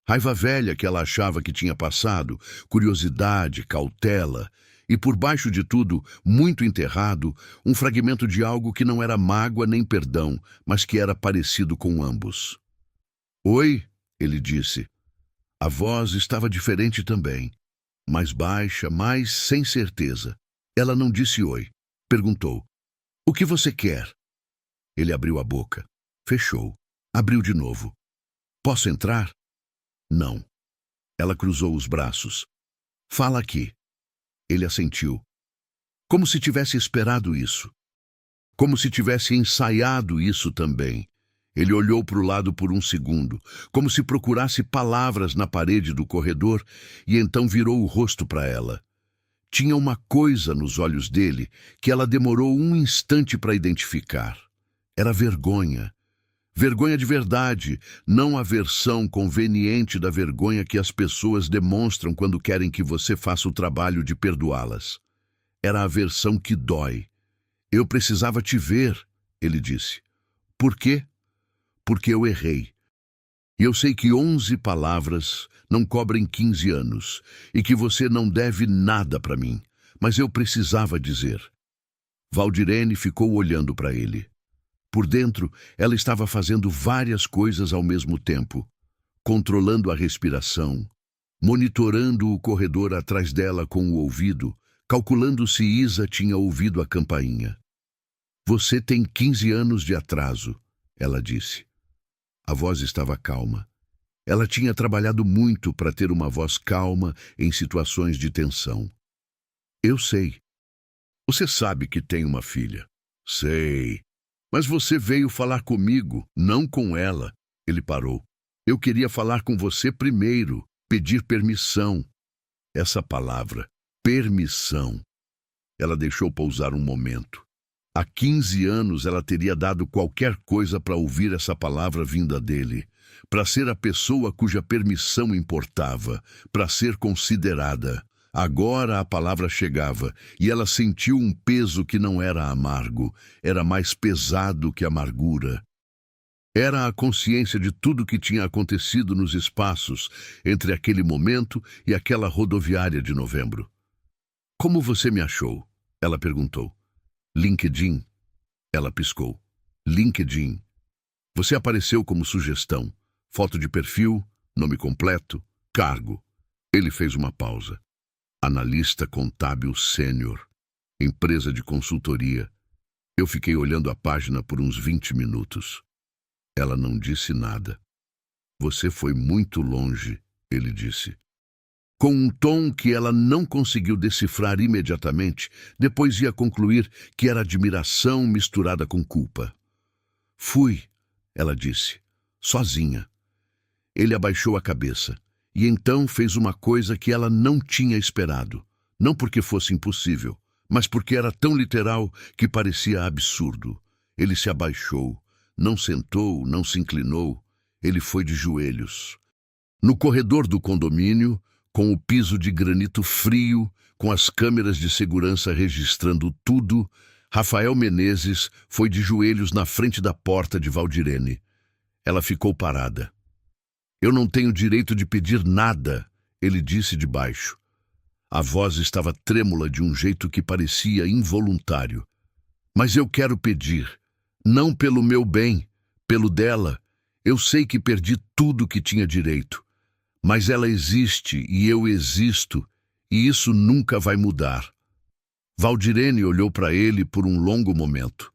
Raiva velha que ela achava que tinha passado, curiosidade, cautela, e por baixo de tudo, muito enterrado, um fragmento de algo que não era mágoa nem perdão, mas que era parecido com ambos. "Oi", ele disse. A voz estava diferente também, mais baixa, mais sem certeza. Ela não disse oi. Perguntou: "O que você quer?" Ele abriu a boca. Fechou. Abriu de novo. "Posso entrar?" "Não." Ela cruzou os braços. "Fala aqui." Ele assentiu. Como se tivesse esperado isso. Como se tivesse ensaiado isso também. Ele olhou para o lado por um segundo, como se procurasse palavras na parede do corredor, e então virou o rosto para ela. Tinha uma coisa nos olhos dele que ela demorou um instante para identificar. Era vergonha. Vergonha de verdade, não a versão conveniente da vergonha que as pessoas demonstram quando querem que você faça o trabalho de perdoá-las. Era a versão que dói. "Eu precisava te ver", ele disse. "Por quê?" "Porque eu errei. E eu sei que 11 palavras não cobrem 15 anos, e que você não deve nada para mim, mas eu precisava dizer." Valdirene ficou olhando para ele. Por dentro, ela estava fazendo várias coisas ao mesmo tempo, controlando a respiração, monitorando o corredor atrás dela com o ouvido, calculando se Isa tinha ouvido a campainha. "Você tem 15 anos de atraso", ela disse. A voz estava calma. Ela tinha trabalhado muito para ter uma voz calma em situações de tensão. "Eu sei." "Você sabe que tem uma filha." "Sei. Mas você veio falar comigo, não com ela." Ele parou. "Eu queria falar com você primeiro, pedir permissão." Essa palavra, permissão. Ela deixou pousar um momento. Há 15 anos ela teria dado qualquer coisa para ouvir essa palavra vinda dele, para ser a pessoa cuja permissão importava, para ser considerada. Agora a palavra chegava, e ela sentiu um peso que não era amargo, era mais pesado que amargura. Era a consciência de tudo que tinha acontecido nos espaços entre aquele momento e aquela rodoviária de novembro. "Como você me achou?" ela perguntou. "LinkedIn." Ela piscou. "LinkedIn. Você apareceu como sugestão. Foto de perfil, nome completo, cargo." Ele fez uma pausa. "Analista contábil sênior, empresa de consultoria." Eu fiquei olhando a página por uns 20 minutos. Ela não disse nada. "Você foi muito longe", ele disse. Com um tom que ela não conseguiu decifrar imediatamente, depois ia concluir que era admiração misturada com culpa. "Fui", ela disse, "sozinha." Ele abaixou a cabeça. E então fez uma coisa que ela não tinha esperado. Não porque fosse impossível, mas porque era tão literal que parecia absurdo. Ele se abaixou, não sentou, não se inclinou. Ele foi de joelhos. No corredor do condomínio, com o piso de granito frio, com as câmeras de segurança registrando tudo, Rafael Menezes foi de joelhos na frente da porta de Valdirene. Ela ficou parada. "Eu não tenho direito de pedir nada", ele disse de baixo. A voz estava trêmula de um jeito que parecia involuntário. "Mas eu quero pedir. Não pelo meu bem, pelo dela. Eu sei que perdi tudo que tinha direito. Mas ela existe e eu existo, e isso nunca vai mudar." Valdirene olhou para ele por um longo momento.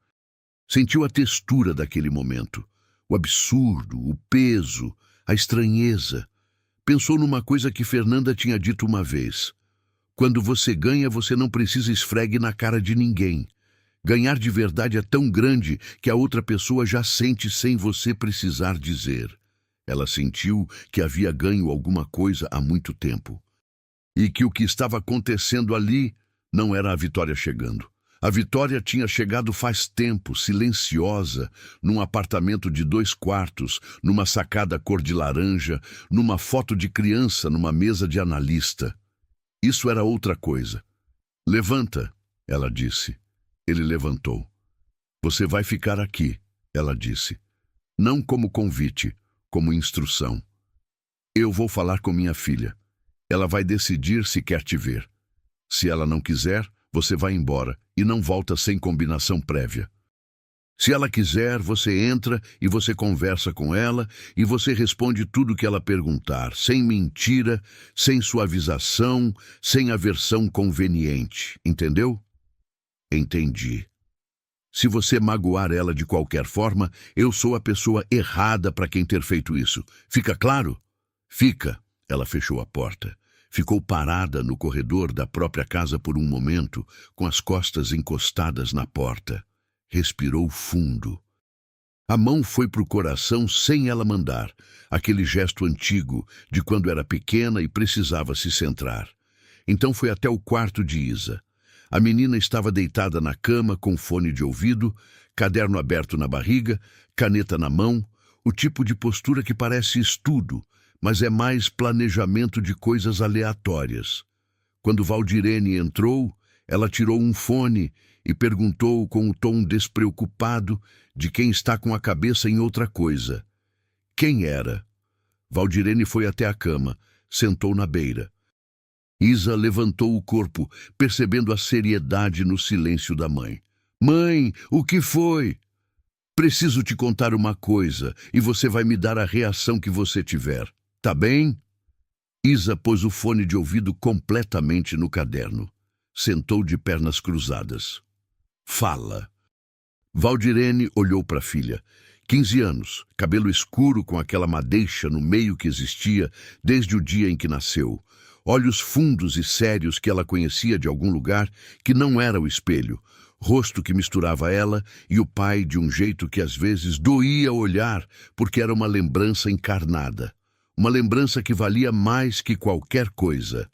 Sentiu a textura daquele momento, o absurdo, o peso, a estranheza. Pensou numa coisa que Fernanda tinha dito uma vez. Quando você ganha, você não precisa esfregue na cara de ninguém. Ganhar de verdade é tão grande que a outra pessoa já sente sem você precisar dizer. Ela sentiu que havia ganho alguma coisa há muito tempo. E que o que estava acontecendo ali não era a vitória chegando. A vitória tinha chegado faz tempo, silenciosa, num apartamento de 2 quartos, numa sacada cor de laranja, numa foto de criança numa mesa de analista. Isso era outra coisa. Levanta, ela disse. Ele levantou. Você vai ficar aqui, ela disse. Não como convite, como instrução. Eu vou falar com minha filha. Ela vai decidir se quer te ver. Se ela não quiser, você vai embora e não volta sem combinação prévia. Se ela quiser, você entra e você conversa com ela e você responde tudo que ela perguntar, sem mentira, sem suavização, sem aversão conveniente. Entendeu? Entendi. Se você magoar ela de qualquer forma, eu sou a pessoa errada para quem ter feito isso. Fica claro? Fica. Ela fechou a porta. Ficou parada no corredor da própria casa por um momento, com as costas encostadas na porta. Respirou fundo. A mão foi para o coração sem ela mandar, aquele gesto antigo de quando era pequena e precisava se centrar. Então foi até o quarto de Isa. A menina estava deitada na cama com fone de ouvido, caderno aberto na barriga, caneta na mão, o tipo de postura que parece estudo, mas é mais planejamento de coisas aleatórias. Quando Valdirene entrou, ela tirou um fone e perguntou com um tom despreocupado de quem está com a cabeça em outra coisa. Quem era? Valdirene foi até a cama, sentou na beira. Isa levantou o corpo, percebendo a seriedade no silêncio da mãe. Mãe, o que foi? Preciso te contar uma coisa e você vai me dar a reação que você tiver. Tá bem? Isa pôs o fone de ouvido completamente no caderno. Sentou de pernas cruzadas. Fala. Valdirene olhou para a filha. 15 anos, cabelo escuro com aquela madeixa no meio que existia desde o dia em que nasceu. Olhos fundos e sérios que ela conhecia de algum lugar que não era o espelho. Rosto que misturava ela e o pai de um jeito que às vezes doía olhar porque era uma lembrança encarnada. Uma lembrança que valia mais que qualquer coisa.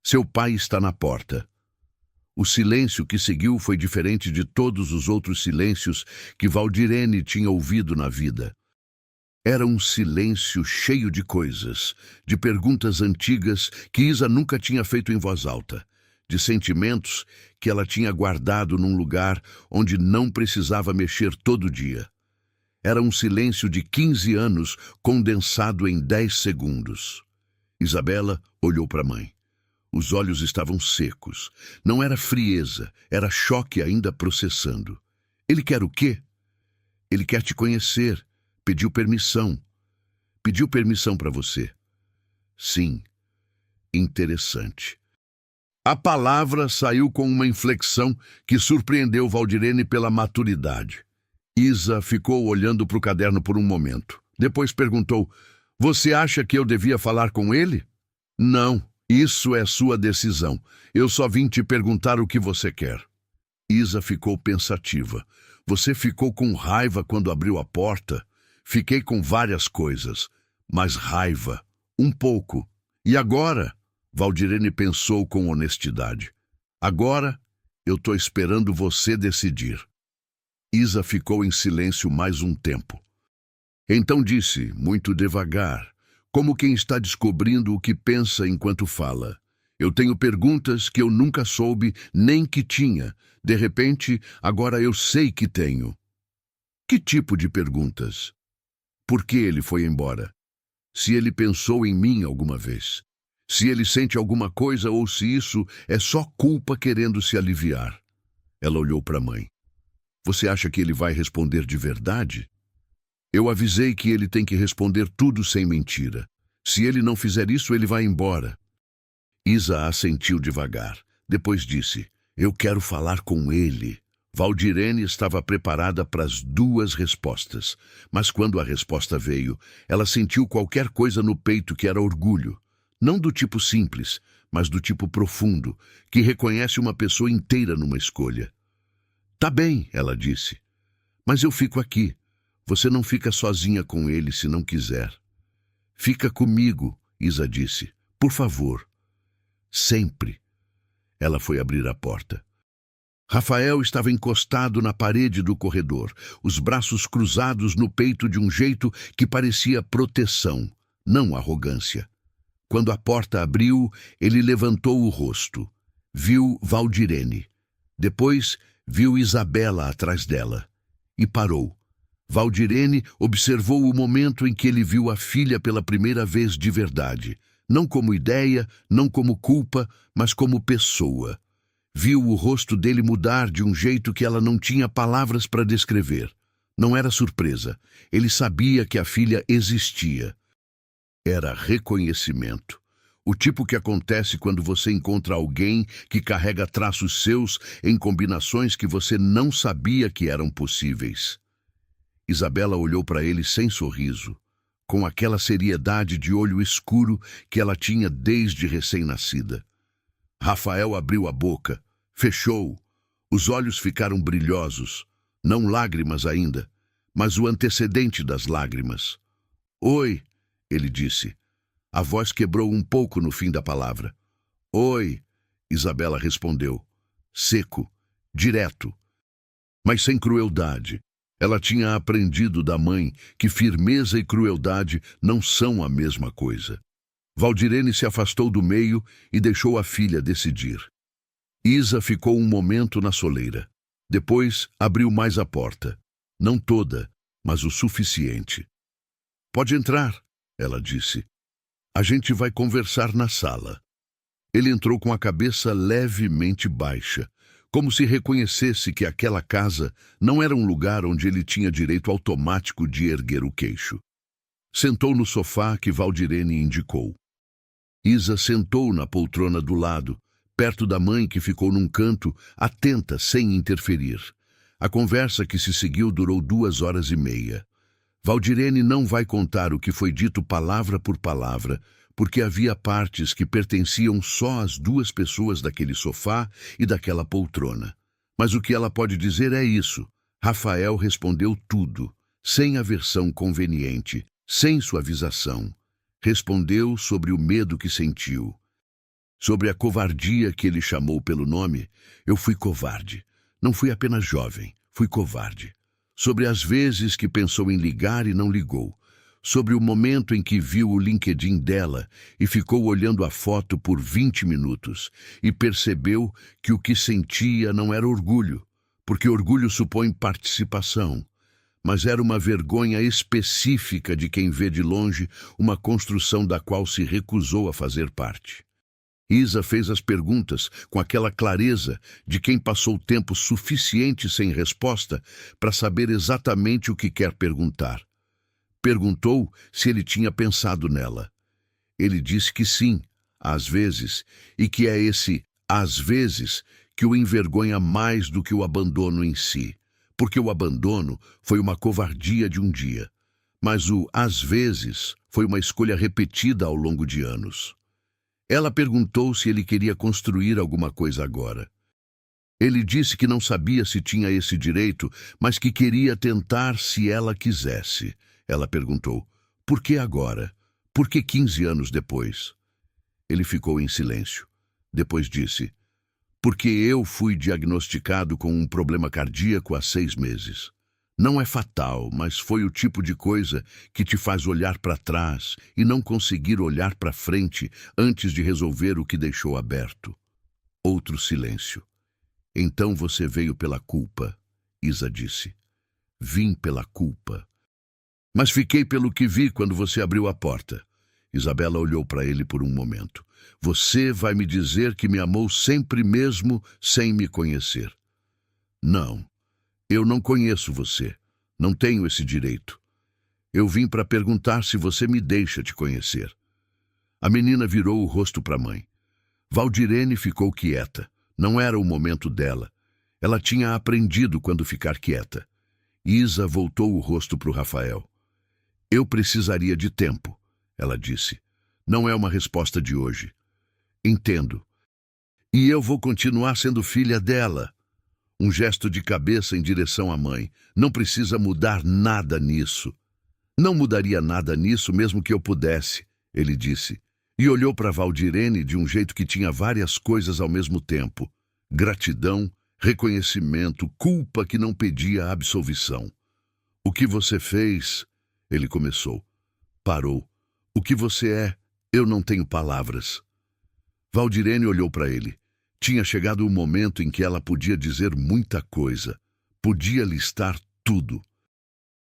Seu pai está na porta. O silêncio que seguiu foi diferente de todos os outros silêncios que Valdirene tinha ouvido na vida. Era um silêncio cheio de coisas, de perguntas antigas que Isa nunca tinha feito em voz alta, de sentimentos que ela tinha guardado num lugar onde não precisava mexer todo dia. Era um silêncio de 15 anos condensado em 10 segundos. Isabela olhou para a mãe. Os olhos estavam secos. Não era frieza, era choque ainda processando. Ele quer o quê? Ele quer te conhecer. Pediu permissão. Pediu permissão para você. Sim. Interessante. A palavra saiu com uma inflexão que surpreendeu Valdirene pela maturidade. Isa ficou olhando para o caderno por um momento. Depois perguntou, você acha que eu devia falar com ele? Não, isso é sua decisão. Eu só vim te perguntar o que você quer. Isa ficou pensativa. Você ficou com raiva quando abriu a porta? Fiquei com várias coisas, mas raiva, um pouco. E agora? Valdirene pensou com honestidade. Agora, eu estou esperando você decidir. Isa ficou em silêncio mais um tempo. Então disse, muito devagar, como quem está descobrindo o que pensa enquanto fala. Eu tenho perguntas que eu nunca soube nem que tinha. De repente, agora eu sei que tenho. Que tipo de perguntas? Por que ele foi embora? Se ele pensou em mim alguma vez? Se ele sente alguma coisa ou se isso é só culpa querendo se aliviar? Ela olhou para a mãe. Você acha que ele vai responder de verdade? Eu avisei que ele tem que responder tudo sem mentira. Se ele não fizer isso, ele vai embora. Isa assentiu devagar. Depois disse, Eu quero falar com ele. Valdirene estava preparada para as duas respostas, mas quando a resposta veio, ela sentiu qualquer coisa no peito que era orgulho. Não do tipo simples, mas do tipo profundo, que reconhece uma pessoa inteira numa escolha. Tá bem, ela disse, mas eu fico aqui. Você não fica sozinha com ele se não quiser. Fica comigo, Isa disse. Por favor. Sempre. Ela foi abrir a porta. Rafael estava encostado na parede do corredor, os braços cruzados no peito de um jeito que parecia proteção, não arrogância. Quando a porta abriu, ele levantou o rosto. Viu Valdirene. Depois, viu Isabela atrás dela. E parou. Valdirene observou o momento em que ele viu a filha pela primeira vez de verdade. Não como ideia, não como culpa, mas como pessoa. Viu o rosto dele mudar de um jeito que ela não tinha palavras para descrever. Não era surpresa. Ele sabia que a filha existia. Era reconhecimento. O tipo que acontece quando você encontra alguém que carrega traços seus em combinações que você não sabia que eram possíveis. Isabela olhou para ele sem sorriso, com aquela seriedade de olho escuro que ela tinha desde recém-nascida. Rafael abriu a boca, fechou. Os olhos ficaram brilhosos, não lágrimas ainda, mas o antecedente das lágrimas. Oi, ele disse. A voz quebrou um pouco no fim da palavra. Oi, Isabela respondeu, seco, direto, mas sem crueldade. Ela tinha aprendido da mãe que firmeza e crueldade não são a mesma coisa. Valdirene se afastou do meio e deixou a filha decidir. Isa ficou um momento na soleira. Depois abriu mais a porta. Não toda, mas o suficiente. Pode entrar, ela disse. A gente vai conversar na sala. Ele entrou com a cabeça levemente baixa, como se reconhecesse que aquela casa não era um lugar onde ele tinha direito automático de erguer o queixo. Sentou no sofá que Valdirene indicou. Isa sentou na poltrona do lado, perto da mãe que ficou num canto, atenta, sem interferir. A conversa que se seguiu durou 2 horas e meia. Valdirene não vai contar o que foi dito palavra por palavra, porque havia partes que pertenciam só às duas pessoas daquele sofá e daquela poltrona. Mas o que ela pode dizer é isso. Rafael respondeu tudo, sem aversão conveniente, sem suavização. Respondeu sobre o medo que sentiu. Sobre a covardia que ele chamou pelo nome. Eu fui covarde. Não fui apenas jovem, fui covarde. Sobre as vezes que pensou em ligar e não ligou. Sobre o momento em que viu o LinkedIn dela e ficou olhando a foto por 20 minutos e percebeu que o que sentia não era orgulho, porque orgulho supõe participação, mas era uma vergonha específica de quem vê de longe uma construção da qual se recusou a fazer parte. Isa fez as perguntas com aquela clareza de quem passou tempo suficiente sem resposta para saber exatamente o que quer perguntar. Perguntou se ele tinha pensado nela. Ele disse que sim, às vezes, e que é esse às vezes que o envergonha mais do que o abandono em si, porque o abandono foi uma covardia de um dia, mas o às vezes foi uma escolha repetida ao longo de anos. Ela perguntou se ele queria construir alguma coisa agora. Ele disse que não sabia se tinha esse direito, mas que queria tentar se ela quisesse. Ela perguntou, por que agora? Por que 15 anos depois? Ele ficou em silêncio. Depois disse, porque eu fui diagnosticado com um problema cardíaco há 6 meses. Não é fatal, mas foi o tipo de coisa que te faz olhar para trás e não conseguir olhar para frente antes de resolver o que deixou aberto. Outro silêncio. Então você veio pela culpa, Isa disse. Vim pela culpa. Mas fiquei pelo que vi quando você abriu a porta. Isabela olhou para ele por um momento. Você vai me dizer que me amou sempre mesmo sem me conhecer. Não. Eu não conheço você. Não tenho esse direito. Eu vim para perguntar se você me deixa te conhecer. A menina virou o rosto para a mãe. Valdirene ficou quieta. Não era o momento dela. Ela tinha aprendido quando ficar quieta. Isa voltou o rosto para o Rafael. Eu precisaria de tempo, ela disse. Não é uma resposta de hoje. Entendo. E eu vou continuar sendo filha dela. Um gesto de cabeça em direção à mãe. Não precisa mudar nada nisso. Não mudaria nada nisso mesmo que eu pudesse, ele disse. E olhou para Valdirene de um jeito que tinha várias coisas ao mesmo tempo. Gratidão, reconhecimento, culpa que não pedia absolvição. O que você fez? Ele começou. Parou. O que você é? Eu não tenho palavras. Valdirene olhou para ele. Tinha chegado o momento em que ela podia dizer muita coisa. Podia listar tudo.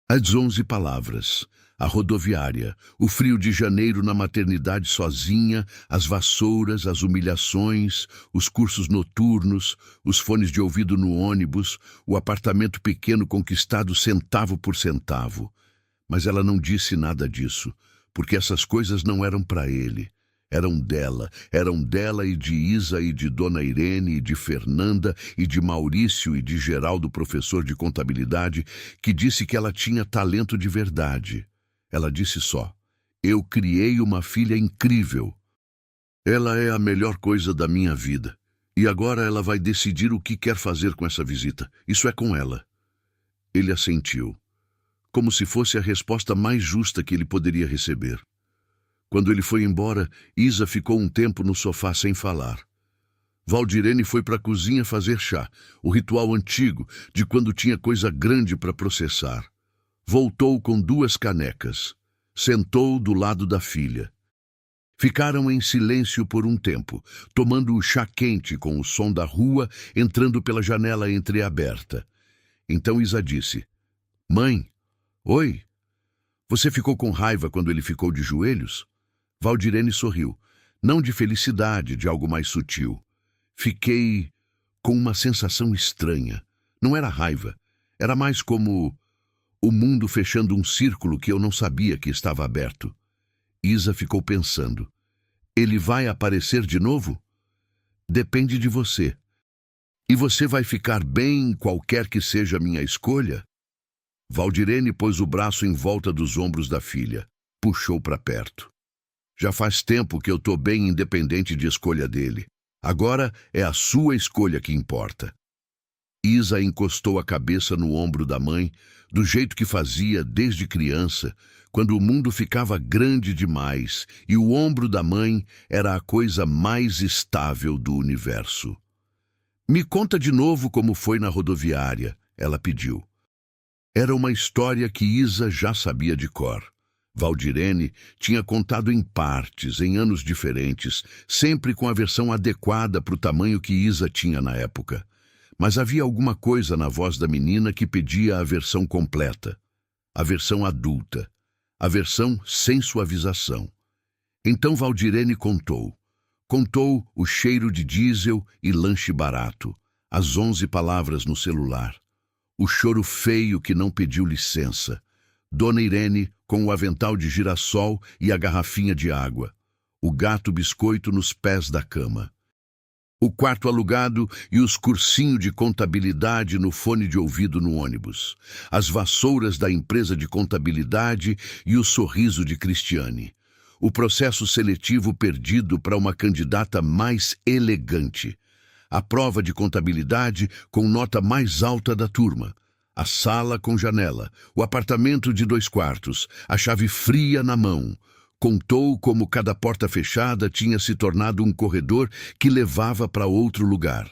As 11 palavras. A rodoviária, o frio de janeiro na maternidade sozinha, as vassouras, as humilhações, os cursos noturnos, os fones de ouvido no ônibus, o apartamento pequeno conquistado centavo por centavo. Mas ela não disse nada disso, porque essas coisas não eram para ele. Eram dela e de Isa e de Dona Irene e de Fernanda e de Maurício e de Geraldo, professor de contabilidade, que disse que ela tinha talento de verdade. Ela disse só, eu criei uma filha incrível. Ela é a melhor coisa da minha vida. E agora ela vai decidir o que quer fazer com essa visita. Isso é com ela. Ele assentiu, como se fosse a resposta mais justa que ele poderia receber. Quando ele foi embora, Isa ficou um tempo no sofá sem falar. Valdirene foi para a cozinha fazer chá, o ritual antigo de quando tinha coisa grande para processar. Voltou com 2 canecas. Sentou do lado da filha. Ficaram em silêncio por um tempo, tomando o chá quente com o som da rua entrando pela janela entreaberta. Então Isa disse, Mãe, oi, você ficou com raiva quando ele ficou de joelhos? Valdirene sorriu, não de felicidade, de algo mais sutil. Fiquei com uma sensação estranha. Não era raiva, era mais como o mundo fechando um círculo que eu não sabia que estava aberto. Isa ficou pensando. Ele vai aparecer de novo? Depende de você. E você vai ficar bem qualquer que seja a minha escolha? Valdirene pôs o braço em volta dos ombros da filha. Puxou para perto. Já faz tempo que eu estou bem independente de escolha dele. Agora é a sua escolha que importa. Isa encostou a cabeça no ombro da mãe, do jeito que fazia desde criança, quando o mundo ficava grande demais e o ombro da mãe era a coisa mais estável do universo. Me conta de novo como foi na rodoviária, ela pediu. Era uma história que Isa já sabia de cor. Valdirene tinha contado em partes, em anos diferentes, sempre com a versão adequada para o tamanho que Isa tinha na época. Mas havia alguma coisa na voz da menina que pedia a versão completa, a versão adulta, a versão sem suavização. Então Valdirene contou. Contou o cheiro de diesel e lanche barato, as 11 palavras no celular, o choro feio que não pediu licença, Dona Irene com o avental de girassol e a garrafinha de água, o gato biscoito nos pés da cama. O quarto alugado e os cursinhos de contabilidade no fone de ouvido no ônibus, as vassouras da empresa de contabilidade e o sorriso de Cristiane, o processo seletivo perdido para uma candidata mais elegante, a prova de contabilidade com nota mais alta da turma, a sala com janela, o apartamento de 2 quartos, a chave fria na mão. Contou como cada porta fechada tinha se tornado um corredor que levava para outro lugar.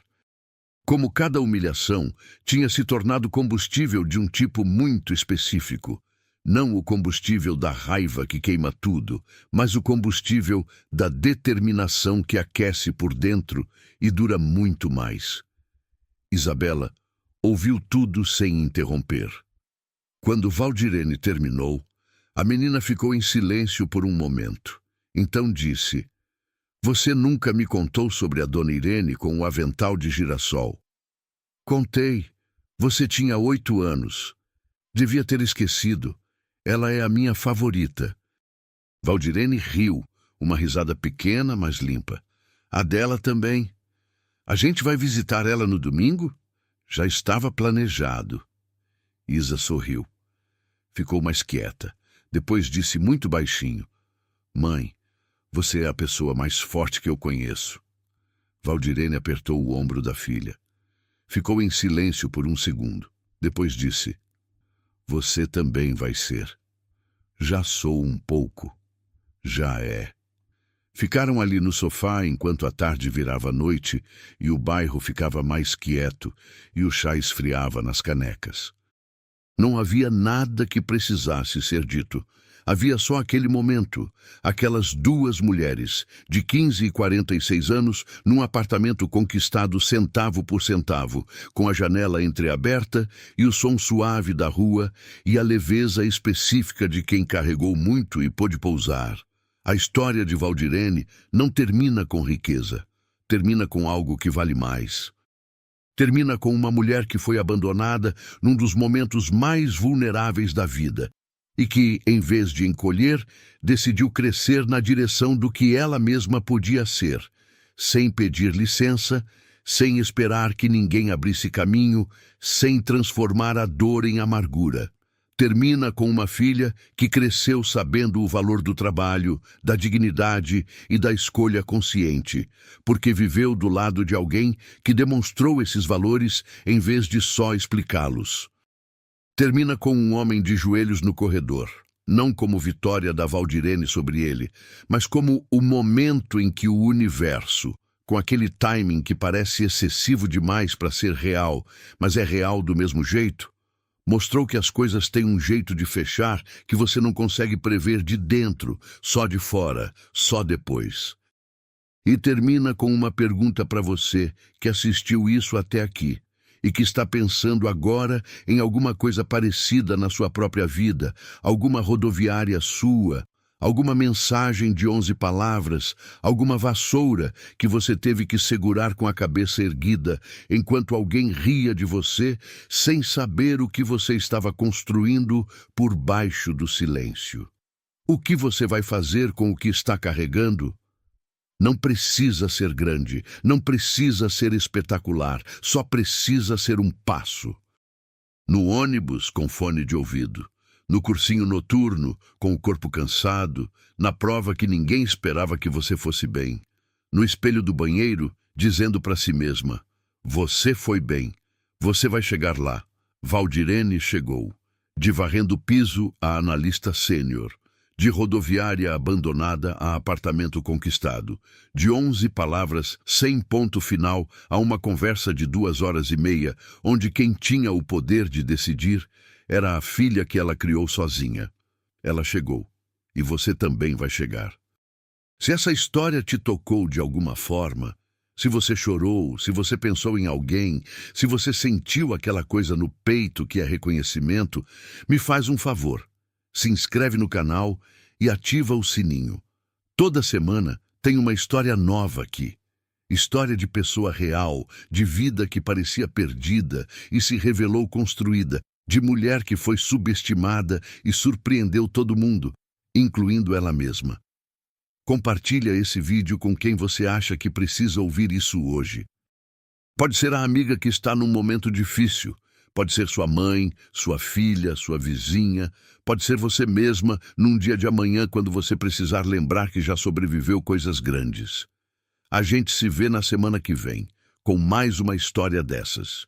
Como cada humilhação tinha se tornado combustível de um tipo muito específico. Não o combustível da raiva que queima tudo, mas o combustível da determinação que aquece por dentro e dura muito mais. Isabela ouviu tudo sem interromper. Quando Valdirene terminou, a menina ficou em silêncio por um momento. Então disse, você nunca me contou sobre a Dona Irene com o avental de girassol. Contei. Você tinha 8 anos. Devia ter esquecido. Ela é a minha favorita. Valdirene riu, uma risada pequena, mas limpa. A dela também. A gente vai visitar ela no domingo? Já estava planejado. Isa sorriu. Ficou mais quieta. Depois disse muito baixinho: Mãe, você é a pessoa mais forte que eu conheço. Valdirene apertou o ombro da filha. Ficou em silêncio por um segundo. Depois disse: Você também vai ser. Já sou um pouco. Já é. Ficaram ali no sofá enquanto a tarde virava noite e o bairro ficava mais quieto e o chá esfriava nas canecas. Não havia nada que precisasse ser dito. Havia só aquele momento, aquelas duas mulheres, de 15 e 46 anos, num apartamento conquistado centavo por centavo, com a janela entreaberta e o som suave da rua e a leveza específica de quem carregou muito e pôde pousar. A história de Valdirene não termina com riqueza, termina com algo que vale mais. Termina com uma mulher que foi abandonada num dos momentos mais vulneráveis da vida e que, em vez de encolher, decidiu crescer na direção do que ela mesma podia ser, sem pedir licença, sem esperar que ninguém abrisse caminho, sem transformar a dor em amargura. Termina com uma filha que cresceu sabendo o valor do trabalho, da dignidade e da escolha consciente, porque viveu do lado de alguém que demonstrou esses valores em vez de só explicá-los. Termina com um homem de joelhos no corredor, não como vitória da Valdirene sobre ele, mas como o momento em que o universo, com aquele timing que parece excessivo demais para ser real, mas é real do mesmo jeito, mostrou que as coisas têm um jeito de fechar que você não consegue prever de dentro, só de fora, só depois. E termina com uma pergunta para você que assistiu isso até aqui e que está pensando agora em alguma coisa parecida na sua própria vida, alguma rodoviária sua, alguma mensagem de 11 palavras, alguma vassoura que você teve que segurar com a cabeça erguida enquanto alguém ria de você sem saber o que você estava construindo por baixo do silêncio. O que você vai fazer com o que está carregando? Não precisa ser grande, não precisa ser espetacular, só precisa ser um passo. No ônibus, com fone de ouvido. No cursinho noturno, com o corpo cansado, na prova que ninguém esperava que você fosse bem. No espelho do banheiro, dizendo para si mesma: você foi bem, você vai chegar lá. Valdirene chegou. De varrendo o piso a analista sênior. De rodoviária abandonada a apartamento conquistado. De 11 palavras, sem ponto final, a uma conversa de 2 horas e meia, onde quem tinha o poder de decidir era a filha que ela criou sozinha. Ela chegou. E você também vai chegar. Se essa história te tocou de alguma forma, se você chorou, se você pensou em alguém, se você sentiu aquela coisa no peito que é reconhecimento, me faz um favor. Se inscreve no canal e ativa o sininho. Toda semana tem uma história nova aqui. História de pessoa real, de vida que parecia perdida e se revelou construída, de mulher que foi subestimada e surpreendeu todo mundo, incluindo ela mesma. Compartilha esse vídeo com quem você acha que precisa ouvir isso hoje. Pode ser a amiga que está num momento difícil, pode ser sua mãe, sua filha, sua vizinha, pode ser você mesma num dia de amanhã quando você precisar lembrar que já sobreviveu coisas grandes. A gente se vê na semana que vem, com mais uma história dessas.